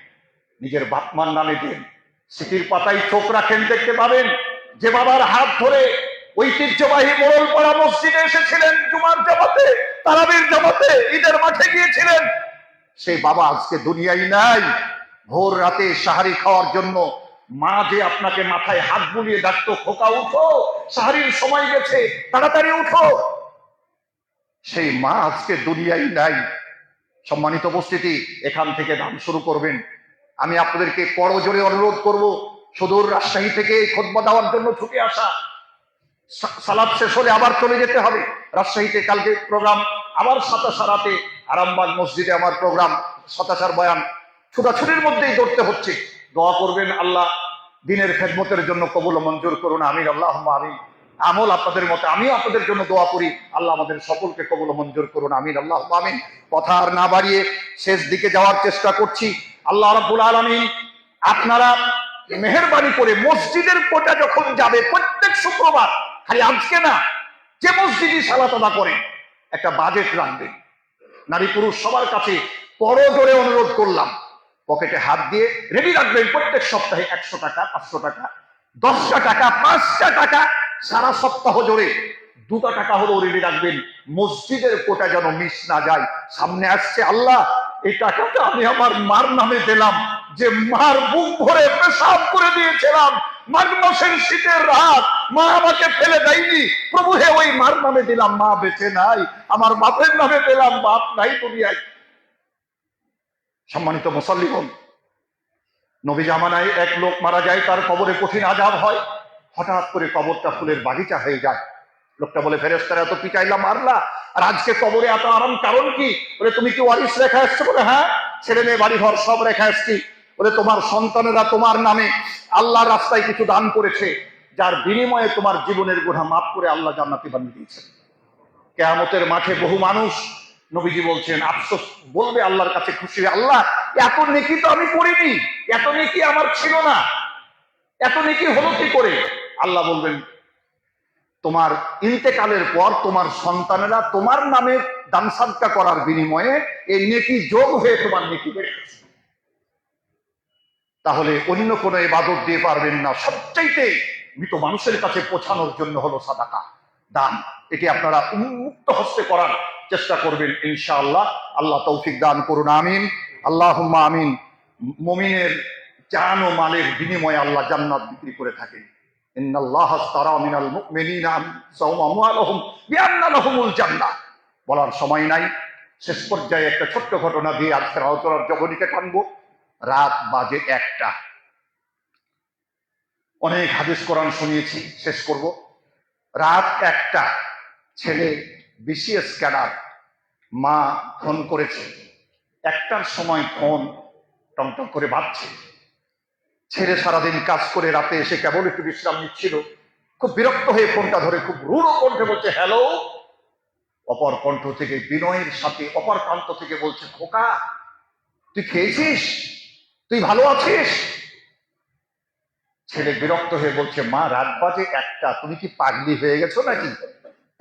নিজের বাপ মার নামে দিন। স্মৃতির পাতায় চোখ রাখেন, দেখতে পাবেন যে বাবার হাত ধরে ঐতিহ্যবাহী মোড়লপাড়া মসজিদে এসেছিলেন জুমার জামাতে, তারাবির জামাতে, ঈদের মাঠে গিয়েছিলেন, সেই বাবা আজকে দুনিয়ায় নাই। ভোর রাতে সাহারি খাওয়ার জন্য মা যে আপনাকে মাথায় হাত বুলিয়ে ডাকতো, খোকা উঠো, সাহারির সময় গেছে, তাড়াতাড়ি উঠো, সেই মা আজকে দুনিয়ায় নাই। সম্মানিত উপস্থিতি, এখান থেকে দান শুরু করবেন। আমি আপনাদেরকে করজোরে অনুরোধ করব, সুদূর রাজশাহী থেকে এই খুতবা দেওয়ার জন্য ছুটে আসা, সালাত শেষ হলে আবার চলে যেতে হবে রাজশাহীতে। কালকে প্রোগ্রাম, আবার সাতাশারাতে আরামবাগ মসজিদে আমার প্রোগ্রাম, সাতাশার বয়ান, ছুটাছুটির মধ্যেই ধরতে হচ্ছে। দোয়া করবেন আল্লাহ দিনের খেদমতের জন্য কবুল মঞ্জুর করুন, আমিন আল্লাহুম্মা আমিন। আমল আপনাদের মতে, আমিও আপনাদের জন্য দোয়া করি, আল্লাহ আমাদের সকলকে কবুল মঞ্জুর করুন, আমিন আল্লাহুম্মা আমিন। কথা আর না বাড়িয়ে শেষ দিকে যাওয়ার চেষ্টা করছি। আল্লাহ রাব্বুল আলামিন আপনারা মেহেরবানি করে মসজিদের কোটা যখন যাবে প্রত্যেক শুক্রবার, খালি আজকে না, যে মসজিদে সালাত আদা করেন একটা বাজেট রাখবেন। নারী পুরুষ সবার কাছে করজোরে অনুরোধ করলাম, পকেটে হাত দিয়ে রেডি রাখবেন প্রত্যেক সপ্তাহে 100 টাকা, 500 টাকা, 10টা টাকা, 5টা টাকা, সারা সপ্তাহ জুড়ে 2টা টাকা হলেও রেডি রাখবেন। মসজিদের কোটা যেন মিস না যায়। সামনে আসছে আল্লাহ, এই টাকাটা আমি আমার মার নামে দিলাম, যে মার বুক ভরে পেশাব করে দিয়েছিলাম, মাঘ মাসের শীতের রাত, মা আমাকে ফেলে দেয়নি। প্রভু হে, ওই মার নামে দিলাম মা বেঁচে নাই, আমার বাপের নামে দিলাম বাপ নাই দুনিয়ায়। সম্মানিত মুসল্লিগণ, নবী জামানায় এক লোক মারা যায়, তার কবরে কঠিন আযাব হয়। হঠাৎ করে কবরটা ফুলের বাগিচা হয়ে যায়। লোকটা বলে, ফেরেশতারা এত পিটাইলা মারলা, আর আজকে কবরে এত আরাম, কারণ কি? বলে, তুমি কি ওয়ারিস রেখা এসছো? বলে, হ্যাঁ, ছেলে মেয়ে বাড়ি ঘর সব রেখা এসছি। বলে, তোমার সন্তানেরা তোমার নামে আল্লাহর রাস্তায় কিছু দান করেছে, যার বিনিময়ে তোমার জীবনের গুনাহ মাফ করে আল্লাহ জান্নাতি বানিয়ে দিয়েছেন। কিয়ামতের মাঠে বহু মানুষ, নবীজি বলছেন, আফসোস বলবে আল্লাহর কাছে, খুশি হয়ে, আল্লাহ এত নেকি তো আমি করিনি, এত নেকি আমার ছিল না, এত নেকি হলো কি করে? আল্লাহ বলবেন, তোমার ইন্তেকালের পর তোমার সন্তানেরা তোমার নামে দান সাদকা করার বিনিময়ে এই নেকি যোগ হয়ে তোমার নেকি বেড়ে গেছে। তাহলে অন্য কোনো ইবাদত দিয়ে পারবেন না। সবচাইতে মৃত মানুষের কাছে পৌঁছানোর জন্য হলো সাদাকা, দান। এটি আপনারা উন্মুক্ত হস্তে করার চেষ্টা করবেন ইনশাআল্লাহ। আল্লাহ তৌফিক দান করুন, আমিন, আল্লাহুম্মা আমিন। মুমিনের জান ও মালের বিনিময়ে আল্লাহ জান্নাত বিক্রি করে থাকেন। ইন্নাল্লাহা আশতারা মিনাল মুমিনিনা আনফুসাহুম ওয়া আমওয়ালাহুম বিআন্না লাহুমুল জান্নাহ। বলার সময় নাই, শেষ পর্যায়ে একটা ছোট্ট ঘটনা দিয়ে আজকের আলোচনার জগনিকে টানবো। রাত বাজে 1টা। অনেক হাদিস কোরআন শুনিয়েছি, শেষ করব। রাত 1টা, ছেলে বিসিএস ক্যাডার, মা ফোন করেছে। 1টার সময় ফোন টংটং করে বাজছে। ছেলে সারাদিন কাজ করে রাতে এসে কেবল একটু বিশ্রাম নিচ্ছিল। খুব বিরক্ত হয়ে ফোনটা ধরে খুব রূঢ় কণ্ঠে বলছে, হ্যালো। অপর কণ্ঠ থেকে বিনয়ের সাথে অপর প্রান্ত থেকে বলছে, খোকা তুই খেয়েছিস? তুই ভালো আছিস? ছেলে বিরক্ত হয়ে বলছে, মা রাত বাজে 1টা, তুমি কি পাগলি হয়ে গেছো নাকি?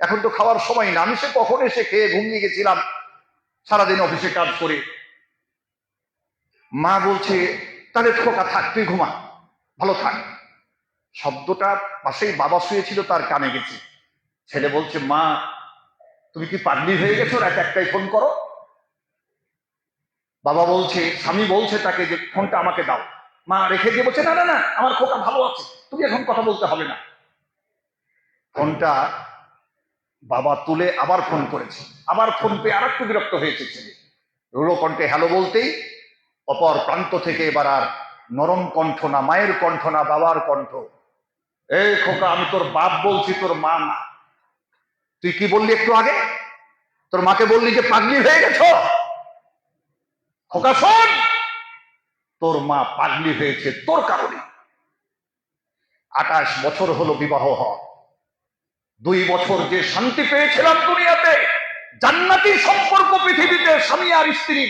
এখন তো খাওয়ার সময় না, আমি সে কখন এসে খেয়ে ঘুমিয়ে গেছিলাম সারাদিন অফিসে কাজ করে। মা বলছে, তাহলে খোকা থাক, তুই ঘুমা, ভালো থাক। শব্দটা পাশেই বাবা শুয়েছিল, তার কানে গেছে। ছেলে বলছে, মা তুমি কি পাগলি হয়ে গেছো? রাত 1টায় ফোন করো। বাবা বলছে, স্বামী বলছে তাকে যে ফোনটা আমাকে দাও। মা রেখে দিয়ে বলছে, না না না, আমার খোকা ভালো আছে, তুমি এখন কথা বলতে হবে না। ফোনটা বাবা তুলে আবার ফোন করেছে। আবার ফোন পেয়ে আর একটু বিরক্ত হয়েছে ছেলে। রূঢ় কণ্ঠে হ্যালো বলতেই অপর প্রান্ত থেকে এবার আর নরম কণ্ঠ না, মায়ের কণ্ঠ না, বাবার কণ্ঠ। এই খোকা, আমি তোর বাপ বলছি, তোর মা না। তুই কি বললি একটু আগে? তোর মাকে বললি যে পাগলি হয়ে গেছো? খোকা শোন, তোর মা পাগলি হয়েছে তোর কারণে। 28 বছর হলো বিবাহ হওয়া। 2 বছর যে শান্তি পেয়েছিলাম দুনিয়াতে, জান্নাতি সম্পর্ক পৃথিবীতে, স্বামী আর স্ত্রী,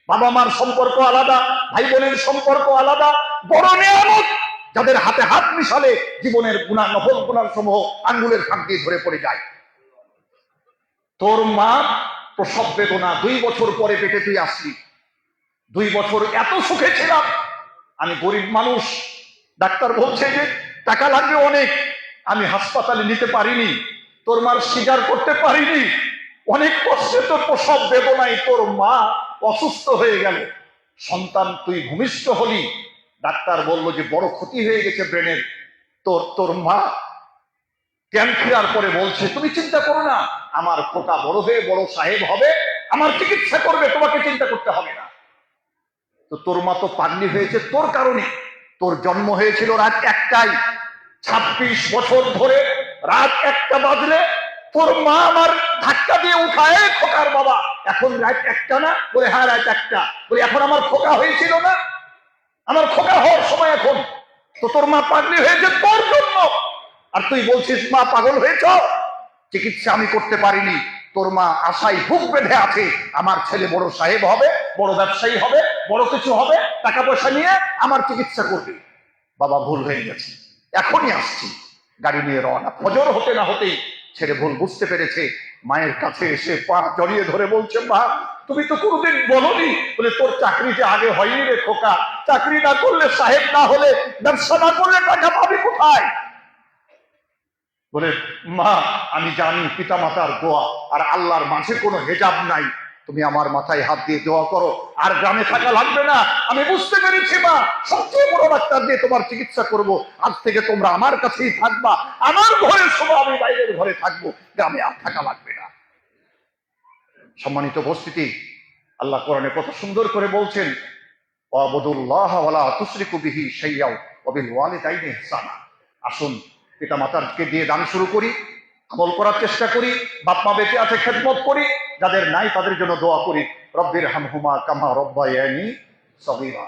বাবা মার সম্পর্ক আলাদা, ভাই বোনের সম্পর্ক আলাদা, বড় নিয়ামত, যাদের হাতে হাত মিশালে জীবনের গুনাহ, নফল গুনাহ সমূহ আঙ্গুলের ফাঁক দিয়ে ধরে পড়ে যায়। তোর মা প্রসব বেদনা, 2 বছর পরে পেটে তুই আসলি। 2 বছর এত সুখে ছিলাম। আমি গরিব মানুষ, ডাক্তার বলছে যে টাকা লাগবে অনেক, আমি হাসপাতালে নিতে পারিনি, তোর মার স্বীকার করতে পারিনি। অনেক কষ্টে তোর প্রসব বেদনায় তোর মা অসুস্থ হয়ে গেল। সন্তান তুই ভূমিষ্ঠ হলি, ডাক্তার বলল যে বড় ক্ষতি হয়ে গেছে ব্রেনের। তোর মা জ্ঞান ফেরার পরে বলছে, তুমি চিন্তা করো না, আমার খোকা বড় হয়ে বড় সাহেব হবে, আমার চিকিৎসা করবে, তোমাকে চিন্তা করতে হবে না। তো তোর মা তো পাগলি হয়েছে তোর কারণে। তোর জন্ম হয়েছিল রাত 1টায়। 26 বছর ধরে রাত 1টা বাজলে তোর মা আমার ধাক্কা দিয়ে উঠায়, খোকার বাবা এখন রাত 1টা না? বলে, হ্যাঁ রাত 1টা। বলে, এখন আমার খোকা হয়েছিল না? আমার খোকা হওয়ার সময় এখন। তো তোর মা পাগলি হয়েছে তোর জন্য, আর তুই বলছিস মা পাগল হয়েছ। চিকিৎসা আমি করতে পারিনি, তোর মা আশায় বুক বেঁধে আছে, আমার ছেলে বড় সাহেব হবে, বড় ব্যবসায়ী হবে, বড় কিছু হবে, টাকা পয়সা নিয়ে আমার চিকিৎসা করবে। বাবা ভুল হয়ে গেছে, এখনই আসছি। গাড়ি নিয়ে রওনা। ফজর হতে না হতেই ছেলে ভুল বুঝতে পেরেছে। মায়ের কাছে এসে পা জড়িয়ে ধরে বলছে, মা তুমি তো কোনোদিন বলোনি। বলে, তোর চাকরি যে আগে হয়নি রে খোকা, চাকরি না করলে, সাহেব না হলে, ব্যবসা না করলে টাকা পাবি কোথায়? বলে, মা আমি জানি পিতা মাতার দোয়া আর আল্লাহর মাঝে কোনো হেজাব নাই, তুমি আমার মাথায় হাত দিয়ে দোয়া করো, আর গ্রামে থাকা লাগবে না। আমি বুঝতে পেরেছি মা, সবচেয়ে বড় ডাক্তার দিয়ে তোমার চিকিৎসা করব। আজ থেকে তোমরা আমার কাছেই থাকবা, আমার ঘরে শোবো, আমি বাইরের ঘরে থাকবো, গ্রামে আর থাকা লাগবে না। সম্মানিত উপস্থিতি, আল্লাহ কোরআনে কত সুন্দর করে বলছেন, ওয়াবুদুল্লাহ ওয়ালা তুশরিকু বিহি শাইয়্যা ওয়া বিল ওয়ালিদাইনি ইহসানা। আসুন পিতা মাতাকে দিয়ে দান শুরু করি, আমল করার চেষ্টা করি, বাপ মা বেঁচে আছে খেদমত করি, যাদের নাই তাদের জন্য দোয়া করি। রব্বির হামহুমা কামা রব্বায়ানি সগীরা।